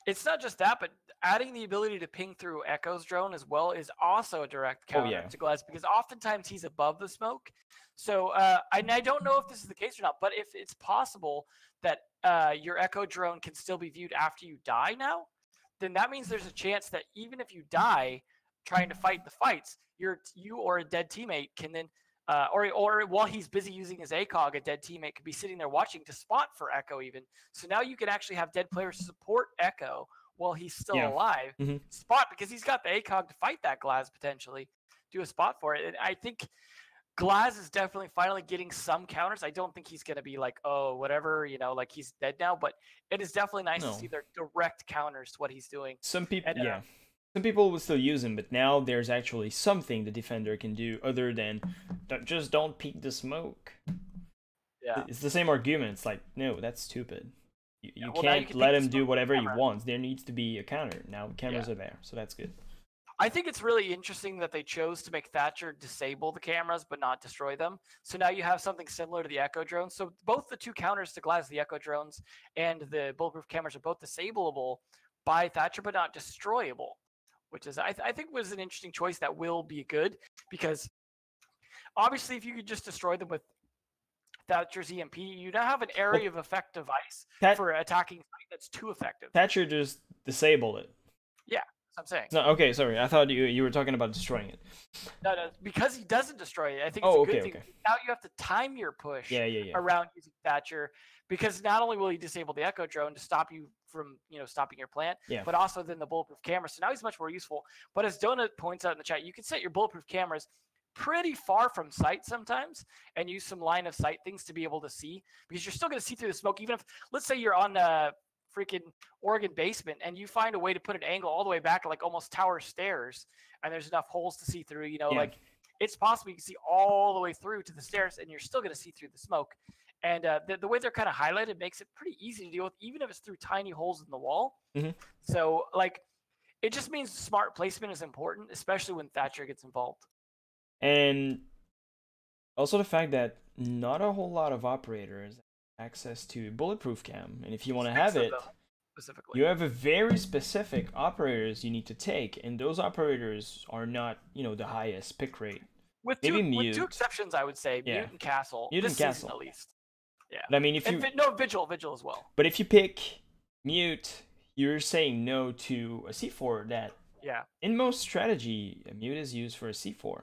It's not just that, but adding the ability to ping through Echo's drone as well is also a direct counter to glass, because oftentimes he's above the smoke. So and I don't know if this is the case or not, but if it's possible that your Echo drone can still be viewed after you die now, then that means there's a chance that even if you die trying to fight the fights, you or a dead teammate can then or while he's busy using his ACOG, a dead teammate could be sitting there watching to spot for Echo even. So now you can actually have dead players support Echo while he's still alive. Spot, because he's got the ACOG to fight that Glaz potentially, do a spot for it. And I think Glaz is definitely finally getting some counters. I don't think he's going to be like, oh, whatever, like he's dead now. But it is definitely nice to see their direct counters to what he's doing. Some people, some people will still use him, but now there's actually something the defender can do other than just don't peek the smoke. Yeah, it's the same argument. It's like, no, that's stupid. You can't let him do whatever he wants. There needs to be a counter. Now cameras are there, so that's good. I think it's really interesting that they chose to make Thatcher disable the cameras but not destroy them. So now you have something similar to the Echo drones. So both the two counters to Glaz, the Echo drones and the bulletproof cameras, are both disableable by Thatcher but not destroyable, which is I think was an interesting choice that will be good, because obviously if you could just destroy them with Thatcher's EMP, you now have an area of effect device for attacking site that's too effective. Thatcher just disabled it. Yeah. I'm saying. No, okay, sorry. I thought you were talking about destroying it. No, because he doesn't destroy it. I think it's a good thing. Okay. Now you have to time your push around using Thatcher, because not only will he disable the Echo drone to stop you from stopping your plant, but also then the bulletproof camera. So now he's much more useful. But as Donut points out in the chat, you can set your bulletproof cameras pretty far from sight sometimes and use some line of sight things to be able to see, because you're still going to see through the smoke. Even if, let's say you're on freaking Oregon basement and you find a way to put an angle all the way back, like almost tower stairs, and there's enough holes to see through, like it's possible you can see all the way through to the stairs and you're still going to see through the smoke. And the way they're kind of highlighted makes it pretty easy to deal with, even if it's through tiny holes in the wall. So it just means smart placement is important, especially when Thatcher gets involved. And also the fact that not a whole lot of operators access to bulletproof cam, and if you want to have it specifically, you have a very specific operators you need to take, and those operators are not the highest pick rate, with two exceptions, I would say. Mute and Castle, this season at least. But I mean, if Vigil as well. But if you pick Mute, you're saying no to a C4 that in most strategy Mute is used for a C4.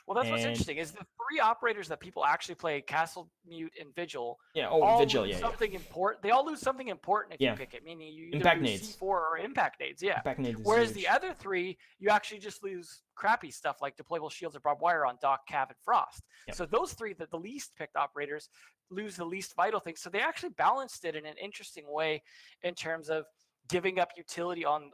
Well, that's what's interesting, is the three operators that people actually play, Castle, Mute, and Vigil. Vigil, something important. They all lose something important if you pick it, meaning you either lose C4 or impact nades. Impact nades. Whereas the other three, you actually just lose crappy stuff like deployable shields or barbed wire on Doc, Cav, and Frost. So those three, the least picked operators, lose the least vital things. So they actually balanced it in an interesting way in terms of giving up utility on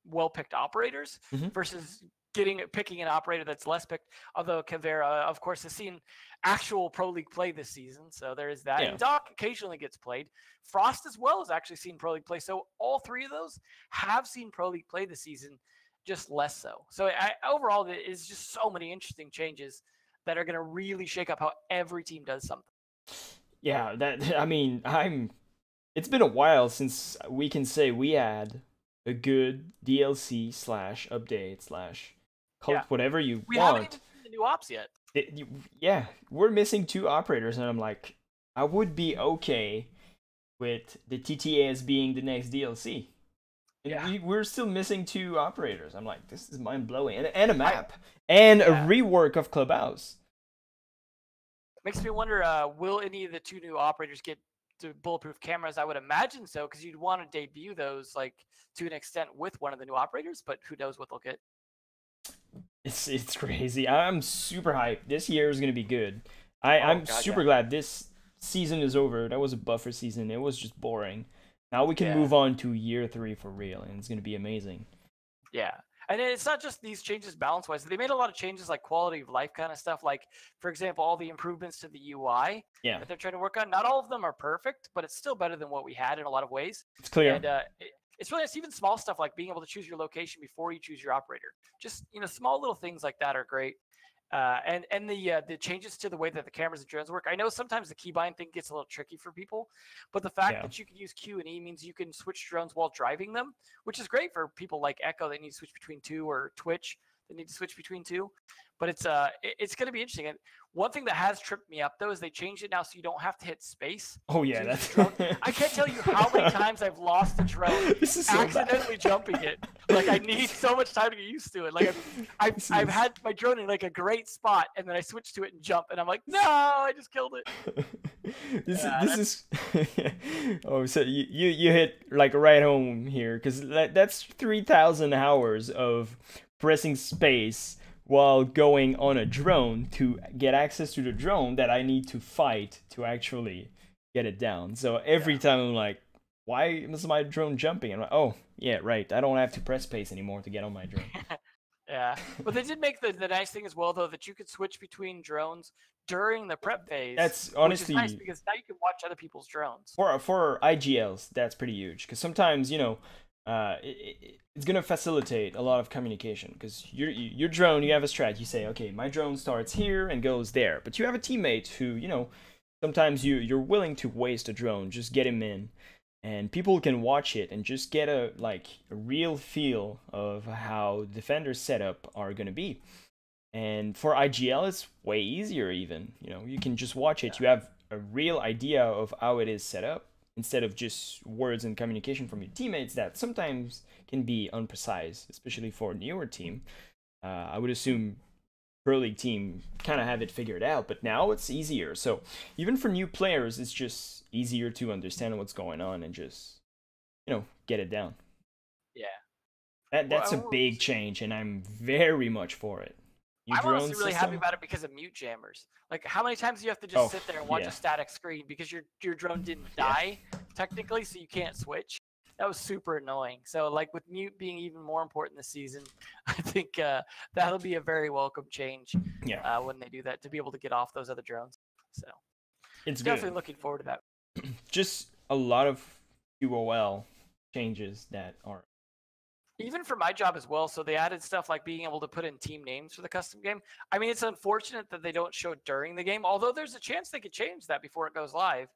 well-picked operators versus picking an operator that's less picked. Although Caveira, of course, has seen actual Pro League play this season, so there is that. And Doc occasionally gets played. Frost as well has actually seen Pro League play. So all three of those have seen Pro League play this season, just less so. So overall, there is just so many interesting changes that are going to really shake up how every team does something. Yeah, it's been a while since we can say we had a good DLC / update / call it whatever you want. We haven't even seen the new ops yet. We're missing 2 operators, and I'm like, I would be okay with the TTS being the next DLC. And we're still missing 2 operators. I'm like, this is mind-blowing. And a map. And a rework of Clubhouse. Makes me wonder, will any of the 2 new operators get to bulletproof cameras? I would imagine so, because you'd want to debut those to an extent with one of the new operators, but who knows what they'll get. It's crazy. I'm super hyped. This year is going to be good. I'm super glad this season is over. That was a buffer season. It was just boring. Now we can move on to year 3 for real, and it's going to be amazing. Yeah. And it's not just these changes balance-wise. They made a lot of changes like quality of life kind of stuff. Like, for example, all the improvements to the UI that they're trying to work on. Not all of them are perfect, but it's still better than what we had in a lot of ways. It's clear. And it's really nice. Even small stuff like being able to choose your location before you choose your operator. Just, small little things like that are great. And the changes to the way that the cameras and drones work. I know sometimes the keybind thing gets a little tricky for people, but the fact that you can use Q and E means you can switch drones while driving them, which is great for people like Echo that need to switch between 2, or Twitch they need to switch between two. But it's going to be interesting. And one thing that has tripped me up though is they changed it now so you don't have to hit space. Oh yeah, that's. I can't tell you how many times I've lost a drone This is so accidentally jumping it. Like I need so much time to get used to it. Like I've had my drone in like a great spot, and then I switch to it and jump, and I'm like, no, I just killed it. This is. Oh, so you hit like right home here, because that's 3,000 hours of pressing space while going on a drone to get access to the drone that I need to fight to actually get it down. So every time I'm like, why is my drone jumping? I'm like, oh, yeah, right. I don't have to press space anymore to get on my drone. Yeah. But they did make the nice thing as well, though, that you could switch between drones during the prep phase. That's honestly which is nice because now you can watch other people's drones. For IGLs, that's pretty huge, because sometimes, you know, it's gonna facilitate a lot of communication, because your drone, you have a strat. You say, okay, my drone starts here and goes there, but you have a teammate who, you know, sometimes you're willing to waste a drone, just get him in, and people can watch it and just get a real feel of how defenders setup are gonna be. And for IGL, it's way easier. Even, you know, you can just watch it. You have a real idea of how it is set up, instead of just words and communication from your teammates that sometimes can be unprecise, especially for a newer team. I would assume Pro League team kind of have it figured out, but now it's easier. So even for new players, it's just easier to understand what's going on and just, you know, get it down. Yeah. That's a big change, and I'm very much for it. I'm honestly really happy about it because of mute jammers. Like, how many times do you have to just sit there and watch a static screen because your drone didn't die, technically, so you can't switch? That was super annoying. So, like, with mute being even more important this season, I think that'll be a very welcome change when they do that, to be able to get off those other drones. So, it's definitely looking forward to that. Just a lot of QOL changes that are... Even for my job as well, so they added stuff like being able to put in team names for the custom game. I mean, it's unfortunate that they don't show it during the game, although there's a chance they could change that before it goes live.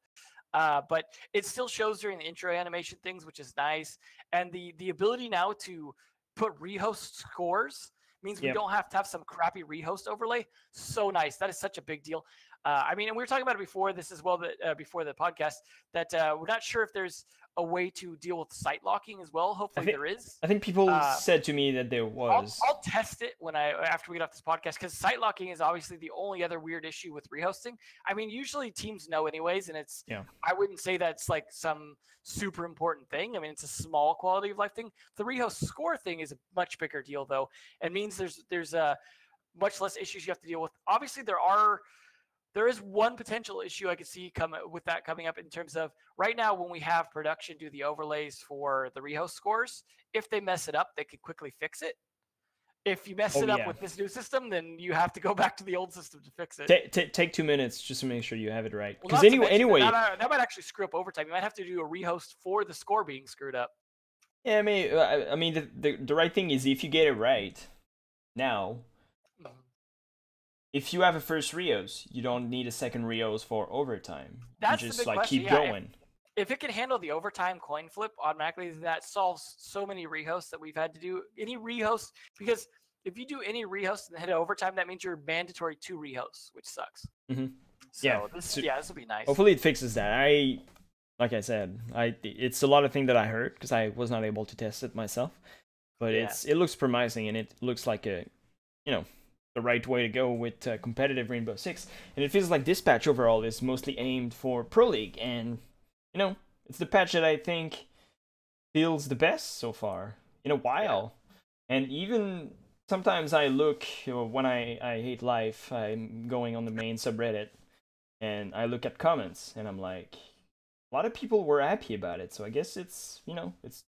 But it still shows during the intro animation things, which is nice. And the ability now to put rehost scores means we don't have to have some crappy rehost overlay. So nice. That is such a big deal. I mean, and we were talking about it before this as well, before the podcast, that we're not sure if there's a way to deal with site locking as well. Hopefully there is. I think people said to me that there was. I'll test it after we get off this podcast, because site locking is obviously the only other weird issue with rehosting. I mean, usually teams know anyways, and it's I wouldn't say that's like some super important thing. I mean, it's a small quality of life thing. The rehost score thing is a much bigger deal though, and means there's much less issues you have to deal with. Obviously, there is one potential issue I could see coming up in terms of right now when we have production do the overlays for the rehost scores. If they mess it up, they can quickly fix it. If you mess it up with this new system, then you have to go back to the old system to fix it. Take 2 minutes just to make sure you have it right. Because anyway, that might actually screw up overtime. You might have to do a rehost for the score being screwed up. Yeah, I mean the right thing is, if you get it right now. If you have a first Rios, you don't need a second Rios for overtime. That's you just the big question. Keep going. If it can handle the overtime coin flip automatically, that solves so many rehosts that we've had to do. Any rehost, because if you do any rehost and hit overtime, that means you're mandatory 2 rehosts, which sucks. Mm-hmm. So this will be nice. Hopefully it fixes that. Like I said, it's a lot of things that I heard because I was not able to test it myself, but it looks promising, and it looks like the right way to go with competitive Rainbow Six. And it feels like this patch overall is mostly aimed for Pro League, and it's the patch that I think feels the best so far in a while. And even sometimes I look, when I hate life, I'm going on the main subreddit and I look at comments and I'm like, a lot of people were happy about it. So I guess it's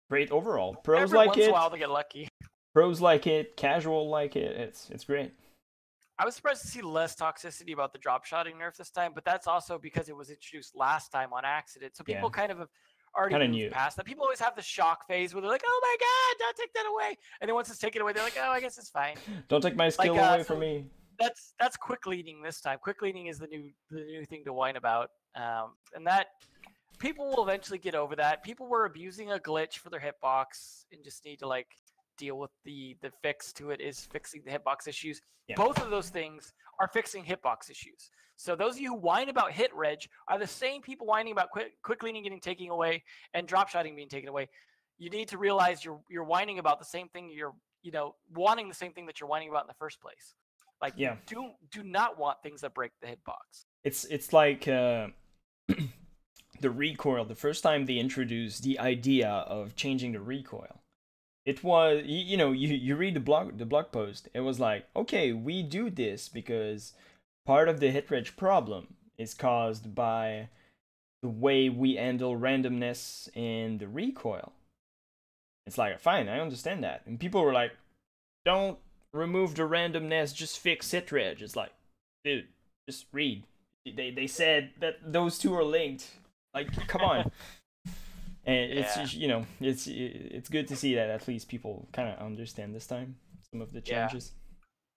great overall. Pros Every like once it. In a while they get lucky. Pros like it, casual like it. It's great. I was surprised to see less toxicity about the drop shotting nerf this time, but that's also because it was introduced last time on accident. So people kind of have already moved past that. People always have the shock phase where they're like, "Oh my god, don't take that away!" And then once it's taken away, they're like, "Oh, I guess it's fine." Don't take my skill away from me. That's quick leading this time. Quick leading is the new thing to whine about, and that people will eventually get over that. People were abusing a glitch for their hitbox and just need to deal with the fix to it is fixing the hitbox issues. Yeah. Both of those things are fixing hitbox issues. So those of you who whine about hit reg are the same people whining about quick leaning getting taken away and drop shotting being taken away. You need to realize you're whining about the same thing. You're wanting the same thing that you're whining about in the first place. Like, yeah, you do not want things that break the hitbox. It's like the recoil. The first time they introduced the idea of changing the recoil, it was you read the blog post. It was like, okay, we do this because part of the hit reg problem is caused by the way we handle randomness and the recoil. It's like, fine, I understand that. And people were like, don't remove the randomness, just fix hit reg. It's like, dude, just read. They said that those two are linked. Like, come on. And it's it's good to see that at least people kind of understand this time some of the changes.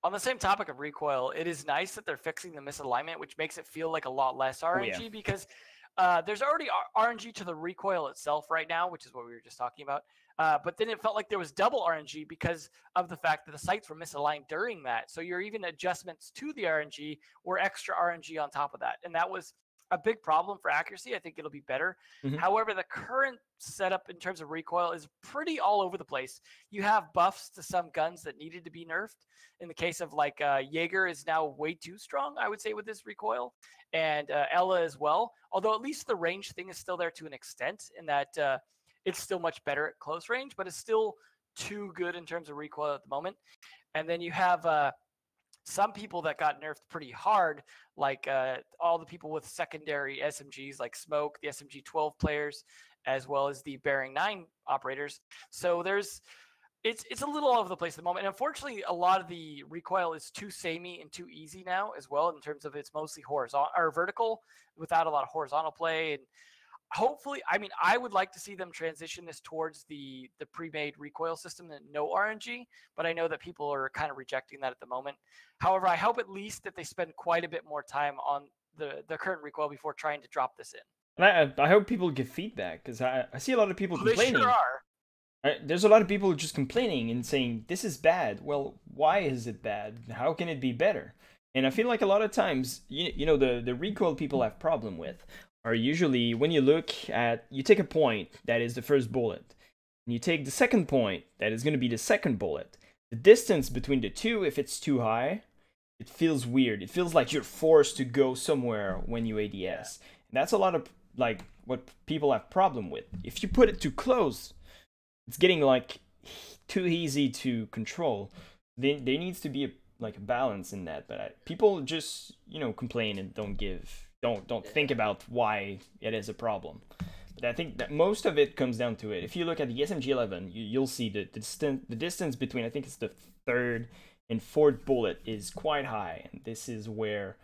On the same topic of recoil, it is nice that they're fixing the misalignment, which makes it feel like a lot less RNG because there's already RNG to the recoil itself right now, which is what we were just talking about. But then it felt like there was double RNG because of the fact that the sights were misaligned during that. So your even adjustments to the RNG were extra RNG on top of that. And that was a big problem for accuracy. I think it'll be better. Mm-hmm. However, the current setup in terms of recoil is pretty all over the place. You have buffs to some guns that needed to be nerfed. In the case of like Jaeger is now way too strong, I would say, with this recoil, and Ella as well. Although at least the range thing is still there to an extent in that it's still much better at close range, but it's still too good in terms of recoil at the moment. And then you have some people that got nerfed pretty hard, like all the people with secondary SMGs like Smoke, the SMG-12 players, as well as the Bearing 9 operators. So it's a little all over the place at the moment. And unfortunately, a lot of the recoil is too samey and too easy now as well, in terms of it's mostly horizontal or vertical without a lot of horizontal play. And hopefully, I mean, I would like to see them transition this towards the pre-made recoil system and no RNG, but I know that people are kind of rejecting that at the moment. However, I hope at least that they spend quite a bit more time on the current recoil before trying to drop this in. And I hope people give feedback, because I see a lot of people complaining. They sure are. There's a lot of people just complaining and saying, this is bad. Well, why is it bad? How can it be better? And I feel like a lot of times, the recoil people have problem with are usually when you take a point that is the first bullet, and you take the second point that is going to be the second bullet. The distance between the two, if it's too high, it feels weird. It feels like you're forced to go somewhere when you ADS. And that's a lot of like what people have problem with. If you put it too close, it's getting like too easy to control. There needs to be a balance in that. But people just complain and don't think about why it is a problem. But I think that most of it comes down to it. If you look at the SMG-11, you'll see the distance between, I think it's the third and fourth bullet, is quite high, and this is where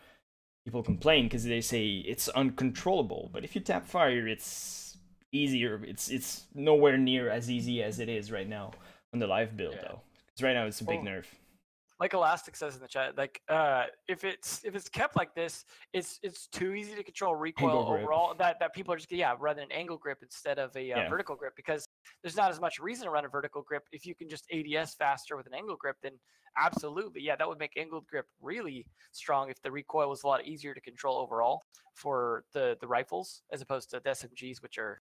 people complain because they say it's uncontrollable. But if you tap fire, it's easier. It's nowhere near as easy as it is right now on the live build, though. Because right now it's a big nerf. Like Elastic says in the chat, like if it's kept like this, it's too easy to control recoil overall. That people are just rather an angle grip instead of a vertical grip, because there's not as much reason to run a vertical grip. If you can just ADS faster with an angle grip, then absolutely, that would make angled grip really strong if the recoil was a lot easier to control overall for the rifles as opposed to the SMGs, which are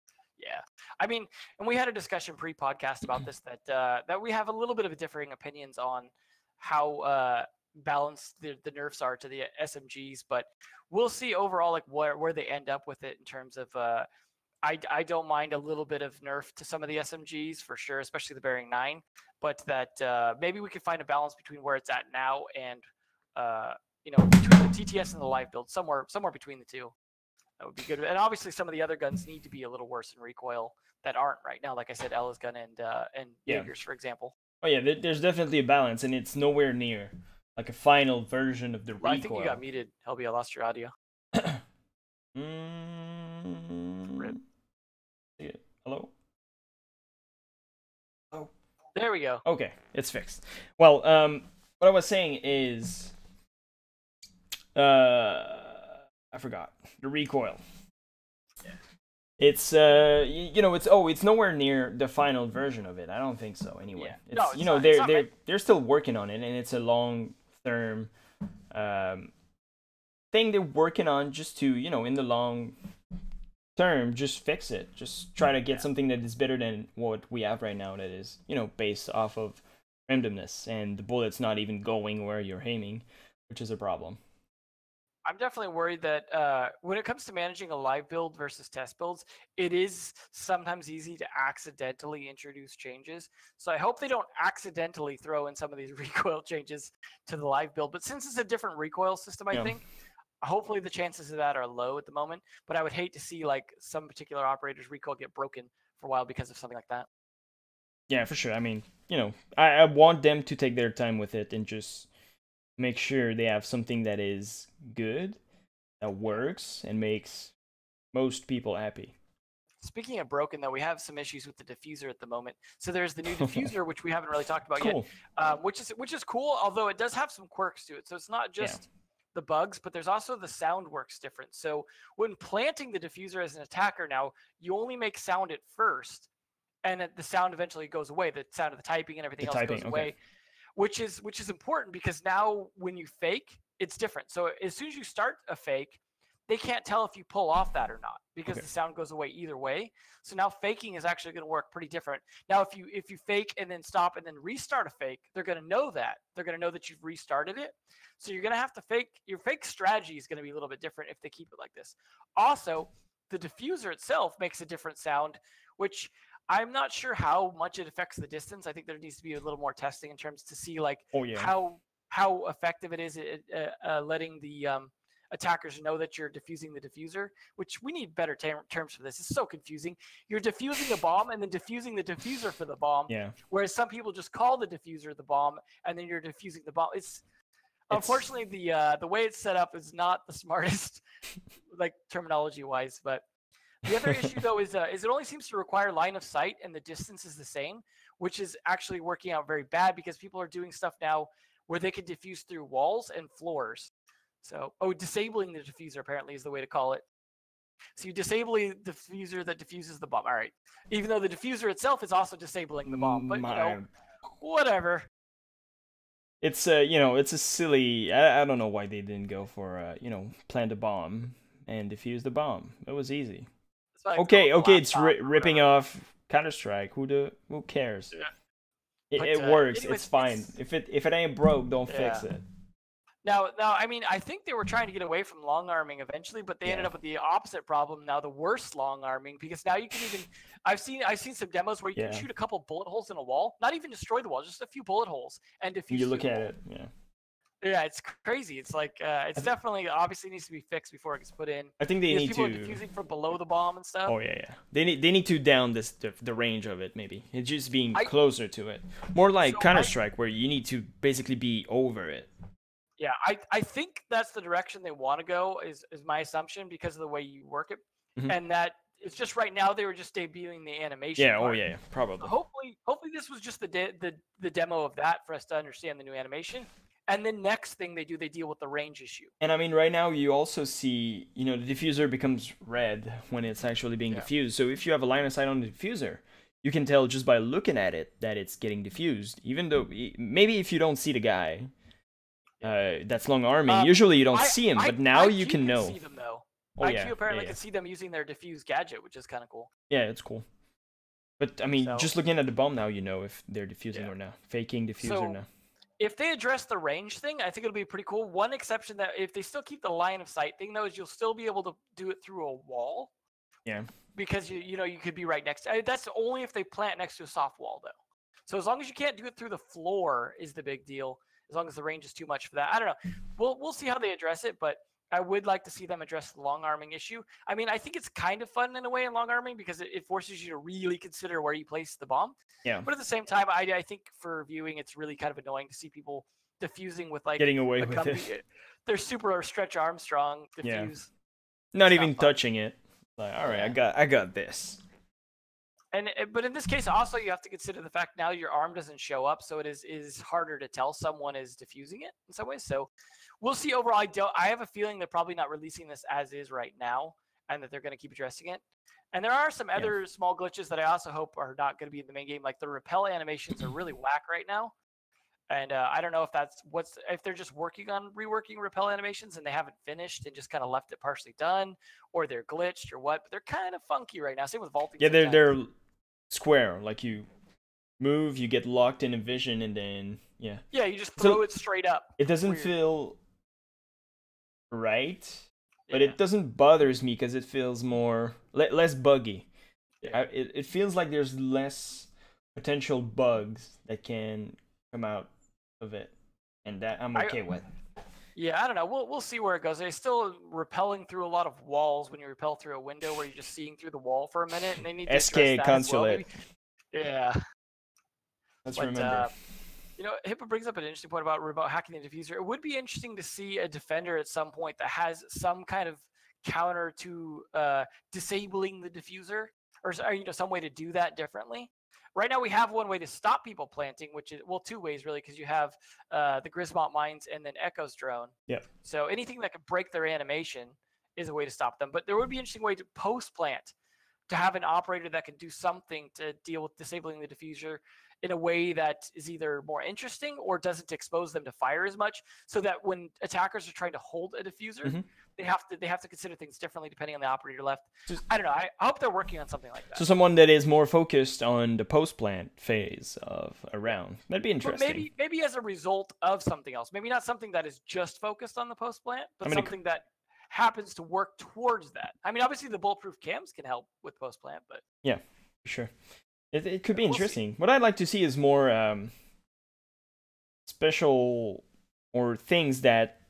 I mean, and we had a discussion pre-podcast about this that we have a little bit of differing opinions on how balanced the nerfs are to the SMGs, but we'll see overall like where they end up with it in terms of I don't mind a little bit of nerf to some of the SMGs for sure, especially the Bearing 9, but that maybe we could find a balance between where it's at now and between the TTS and the live build, somewhere between the two. That would be good. And obviously some of the other guns need to be a little worse in recoil that aren't right now. Like I said, Ella's gun and Jaeger's, for example. Oh yeah, there's definitely a balance, and it's nowhere near like a final version of the recoil. I think you got muted, Helbee. I lost your audio. Hello? Oh. There we go. Okay, it's fixed. Well, what I was saying is, I forgot the recoil. It's it's nowhere near the final version of it. I don't think so anyway. Yeah. It's No, it's not. they're still working on it, and it's a long term thing they're working on just to, in the long term, just fix it. Just try to get something that is better than what we have right now, that is, based off of randomness and the bullet's not even going where you're aiming, which is a problem. I'm definitely worried that when it comes to managing a live build versus test builds, it is sometimes easy to accidentally introduce changes. So I hope they don't accidentally throw in some of these recoil changes to the live build. But since it's a different recoil system, I think, hopefully the chances of that are low at the moment. But I would hate to see like some particular operator's recoil get broken for a while because of something like that. Yeah, for sure. I mean, I want them to take their time with it and just make sure they have something that is good, that works, and makes most people happy. Speaking of broken, though, we have some issues with the diffuser at the moment. So there's the new diffuser, which we haven't really talked about yet, which is cool, although it does have some quirks to it. So it's not just the bugs, but there's also the sound works different. So when planting the diffuser as an attacker now, you only make sound at first, and the sound eventually goes away. The sound of the typing and everything else goes away. Which is important because now when you fake, it's different. So as soon as you start a fake, they can't tell if you pull off that or not because the sound goes away either way. So now faking is actually going to work pretty different. Now if you fake and then stop and then restart a fake, they're going to know that. They're going to know that you've restarted it. So you're going to have to fake. Your fake strategy is going to be a little bit different if they keep it like this. Also, the diffuser itself makes a different sound, which I'm not sure how much it affects the distance. I think there needs to be a little more testing in terms to see like how effective it is at letting the attackers know that you're diffusing the diffuser, which we need better terms for this. It's so confusing. You're diffusing a bomb and then diffusing the diffuser for the bomb. Yeah. Whereas some people just call the diffuser the bomb and then you're diffusing the bomb. It's unfortunately the way it's set up is not the smartest, like terminology wise, but. The other issue, though, is it only seems to require line of sight and the distance is the same, which is actually working out very bad because people are doing stuff now where they can diffuse through walls and floors. So, disabling the diffuser apparently is the way to call it. So you disable the diffuser that diffuses the bomb. All right. Even though the diffuser itself is also disabling the bomb, but, whatever. It's, it's a silly... I don't know why they didn't go for, plant a bomb and defuse the bomb. It was easy. Okay, it's ripping off Counter-Strike. Who cares? Yeah. It works. Anyways, it's fine. If it ain't broke, don't fix it. Now, I mean, I think they were trying to get away from long arming eventually, but they ended up with the opposite problem. Now, the worst long arming, because now you can even. I've seen some demos where you can shoot a couple bullet holes in a wall, not even destroy the wall, just a few bullet holes, and diffuse. You look at it, Yeah, it's crazy. It's like it's definitely obviously needs to be fixed before it gets put in. I think they need people to are diffusing from below the bomb and stuff. Oh yeah. They need to down the range of it. Maybe it's just being closer to it. More like Counter-Strike, where you need to basically be over it. Yeah, I think that's the direction they want to go. Is my assumption because of the way you work it, and that it's just right now they were just debuting the animation. Yeah. part. Oh yeah. Probably. So hopefully this was just the demo of that for us to understand the new animation. And then next thing they deal with the range issue. And I mean, right now you also see, the diffuser becomes red when it's actually being diffused. So if you have a line of sight on the diffuser, you can tell just by looking at it that it's getting diffused. Even though maybe if you don't see the guy, that's long arming. Usually you don't see him, but now you can know. See them though. IQ apparently can see them using their diffuse gadget, which is kind of cool. Yeah, it's cool. But I mean, just looking at the bomb now, you know if they're diffusing or not, faking diffuser or not. If they address the range thing, I think it'll be pretty cool. One exception that if they still keep the line of sight thing, though, is you'll still be able to do it through a wall. Yeah. Because you could be right next to. That's only if they plant next to a soft wall, though. So as long as you can't do it through the floor, is the big deal. As long as the range is too much for that, I don't know. We'll see how they address it, but I would like to see them address the long arming issue. I mean, I think it's kind of fun in a way in long arming because it forces you to really consider where you place the bomb. Yeah. But at the same time, I think for viewing, it's really kind of annoying to see people diffusing with like getting away with it. They're super Stretch Armstrong diffuse. Yeah. Not even touching it. Like, all right, I got this. But in this case, also you have to consider the fact now your arm doesn't show up, so it is harder to tell someone is diffusing it in some ways. So we'll see. Overall, I have a feeling they're probably not releasing this as is right now, and that they're going to keep addressing it. And there are some other small glitches that I also hope are not going to be in the main game. Like the repel animations are really whack right now. And I don't know if that's if they're just working on reworking repel animations and they haven't finished and just kind of left it partially done, or they're glitched or what. But they're kind of funky right now. Same with vaulting. Yeah, they're square. Like you move, you get locked in a vision, and then yeah. Yeah, you just throw it straight up. It doesn't feel right, but it doesn't bothers me because it feels more less buggy. Yeah. It feels like there's less potential bugs that can come out of it, and that I'm okay with. Yeah, I don't know. We'll see where it goes. They're still repelling through a lot of walls when you repel through a window where you're just seeing through the wall for a minute, and they need to SK address that consulate. as well. Yeah. Let's remember. You know, Hippo brings up an interesting point about remote hacking the diffuser. It would be interesting to see a defender at some point that has some kind of counter to disabling the diffuser, or some way to do that differently. Right now, we have one way to stop people planting, which is, well, two ways really, because you have the Grismont mines and then Echo's drone. Yeah. So anything that could break their animation is a way to stop them. But there would be an interesting way to post-plant, to have an operator that can do something to deal with disabling the diffuser in a way that is either more interesting or doesn't expose them to fire as much, so that when attackers are trying to hold a diffuser, they have to consider things differently depending on the operator left. I don't know. I hope they're working on something like that. So someone that is more focused on the post-plant phase of a round. That'd be interesting. But maybe as a result of something else. Maybe not something that is just focused on the post-plant, but something that happens to work towards that. I mean, obviously the bulletproof cams can help with post-plant, but yeah, for sure. It could be interesting. What I'd like to see is more special or things that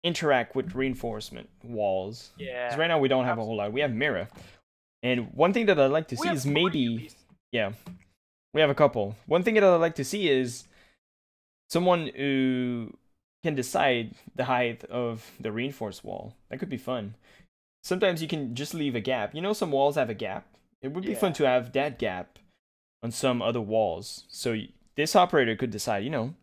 interact with reinforcement walls. Yeah. Because right now we don't have a whole lot. We have mirror. And one thing that I'd like to see is maybe... Yeah. We have a couple. One thing that I'd like to see is someone who can decide the height of the reinforced wall. That could be fun. Sometimes you can just leave a gap. You know, some walls have a gap. It would be fun to have that gap on some other walls. So this operator could decide, you know,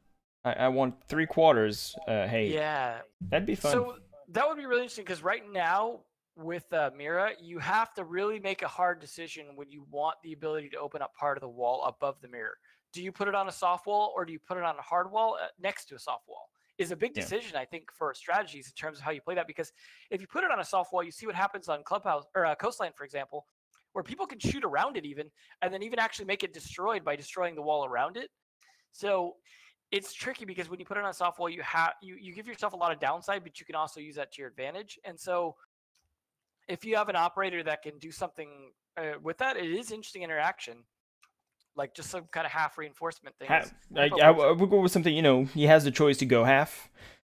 I want 3/4. Hey, yeah, that'd be fun. So that would be really interesting, because right now with Mira, you have to really make a hard decision when you want the ability to open up part of the wall above the mirror. Do you put it on a soft wall or do you put it on a hard wall next to a soft wall? Is a big decision, I think, for strategies in terms of how you play that. Because if you put it on a soft wall, you see what happens on Clubhouse or Coastline, for example, where people can shoot around it and then even actually make it destroyed by destroying the wall around it. So it's tricky, because when you put it on a soft wall, you give yourself a lot of downside, but you can also use that to your advantage. And so if you have an operator that can do something with that, it is interesting interaction, like just some kind of half reinforcement thing. I would go with something, you know, he has the choice to go half,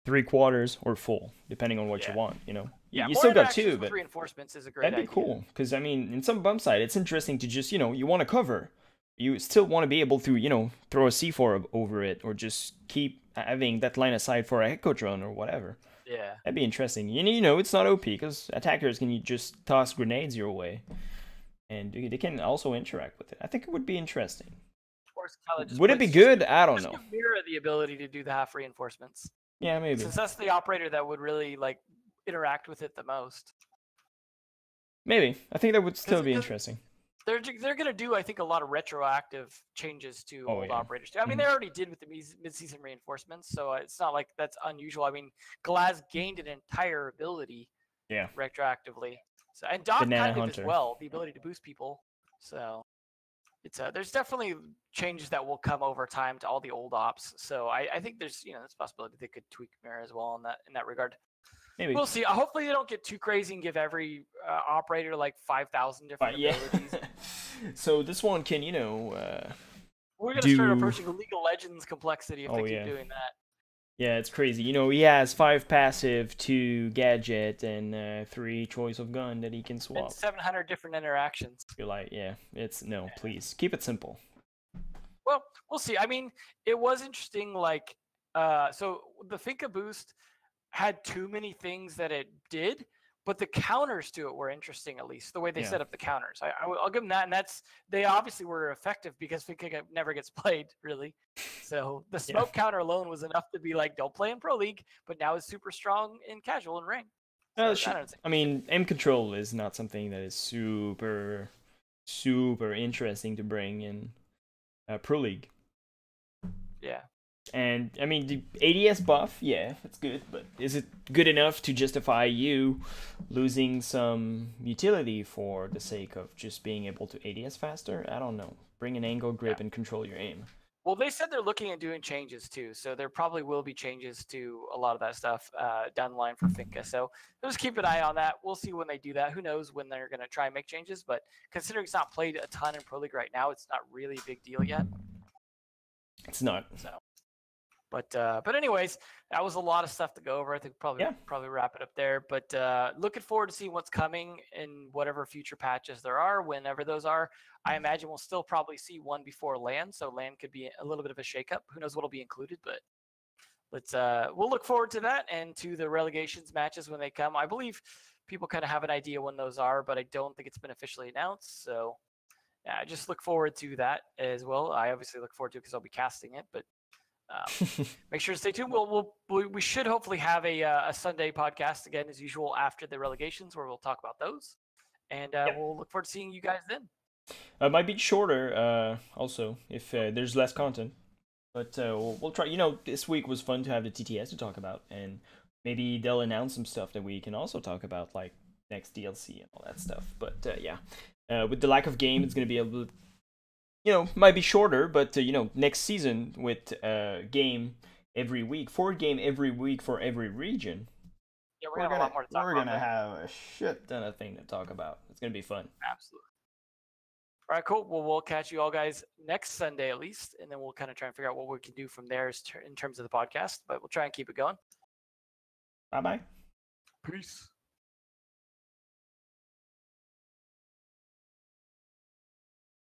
3/4, or full, depending on what you want, you know. Yeah, you still got two, but reinforcements is a great idea. That'd be cool, because I mean, in some bump side, it's interesting to just, you know, you want to cover. You still want to be able to, you know, throw a C4 over it, or just keep having that line of sight for a Echo drone or whatever. Yeah. That'd be interesting. You know, it's not OP, because attackers can just toss grenades your way. And they can also interact with it. I think it would be interesting. Would it be good? I don't know. Give Mira the ability to do the half reinforcements. Yeah, maybe. Since that's the operator that would really, like, interact with it the most. Maybe. I think that would still be interesting. They're going to do, I think, a lot of retroactive changes to old operators too. I mean, they already did with the mid-season reinforcements, so it's not like that's unusual. I mean, Glaz gained an entire ability retroactively. So, and Doc kind of as well, the ability to boost people. So it's there's definitely changes that will come over time to all the old ops. So I think there's there's a possibility they could tweak Mira as well in that regard. Maybe. We'll see. Hopefully they don't get too crazy and give every operator like 5,000 different abilities. So this one can, we're going to start approaching League of Legends complexity if they keep doing that. Yeah, it's crazy. He has 5 passive, 2 gadget, and 3 choice of gun that he can swap. And 700 different interactions. You're like, please keep it simple. Well, we'll see. I mean, it was interesting. Like, so the Finka boost had too many things that it did, but the counters to it were interesting, at least the way they set up the counters. I'll give them that, and they obviously were effective because Finka never gets played really. So the smoke counter alone was enough to be like, don't play in Pro League, but now it's super strong in casual and ranked. So I don't think. I mean, M control is not something that is super interesting to bring in Pro League. Yeah. And I mean, the ADS buff, yeah, it's good, but is it good enough to justify you losing some utility for the sake of just being able to ADS faster? I don't know. Bring an angle grip and control your aim. Well, they said they're looking at doing changes too, so there probably will be changes to a lot of that stuff down the line for Finca. So just keep an eye on that. We'll see when they do that. Who knows when they're going to try and make changes? But considering it's not played a ton in Pro League right now, it's not really a big deal yet. It's not. So, but anyways, that was a lot of stuff to go over. I think probably wrap it up there. But looking forward to seeing what's coming in whatever future patches there are, whenever those are. I imagine we'll still probably see one before LAN, so LAN could be a little bit of a shakeup. Who knows what'll be included, but we'll look forward to that and to the relegations matches when they come. I believe people kind of have an idea when those are, but I don't think it's been officially announced. So yeah, just look forward to that as well. I obviously look forward to it because I'll be casting it, but make sure to stay tuned. We should hopefully have a Sunday podcast again as usual after the relegations where we'll talk about those, and we'll look forward to seeing you guys then. It might be shorter, also if there's less content, but we'll try. You know, this week was fun to have the TTS to talk about, and maybe they'll announce some stuff that we can also talk about, like next DLC and all that stuff. But with the lack of game, it's gonna be a little. You know, might be shorter, but next season with game every week, 4 game every week for every region. Yeah, we're gonna have a lot more to talk about. We're gonna have a shit ton of thing to talk about. It's gonna be fun. Absolutely. All right, cool. Well, we'll catch you all guys next Sunday at least, and then we'll kind of try and figure out what we can do from there in terms of the podcast. But we'll try and keep it going. Bye-bye. Peace.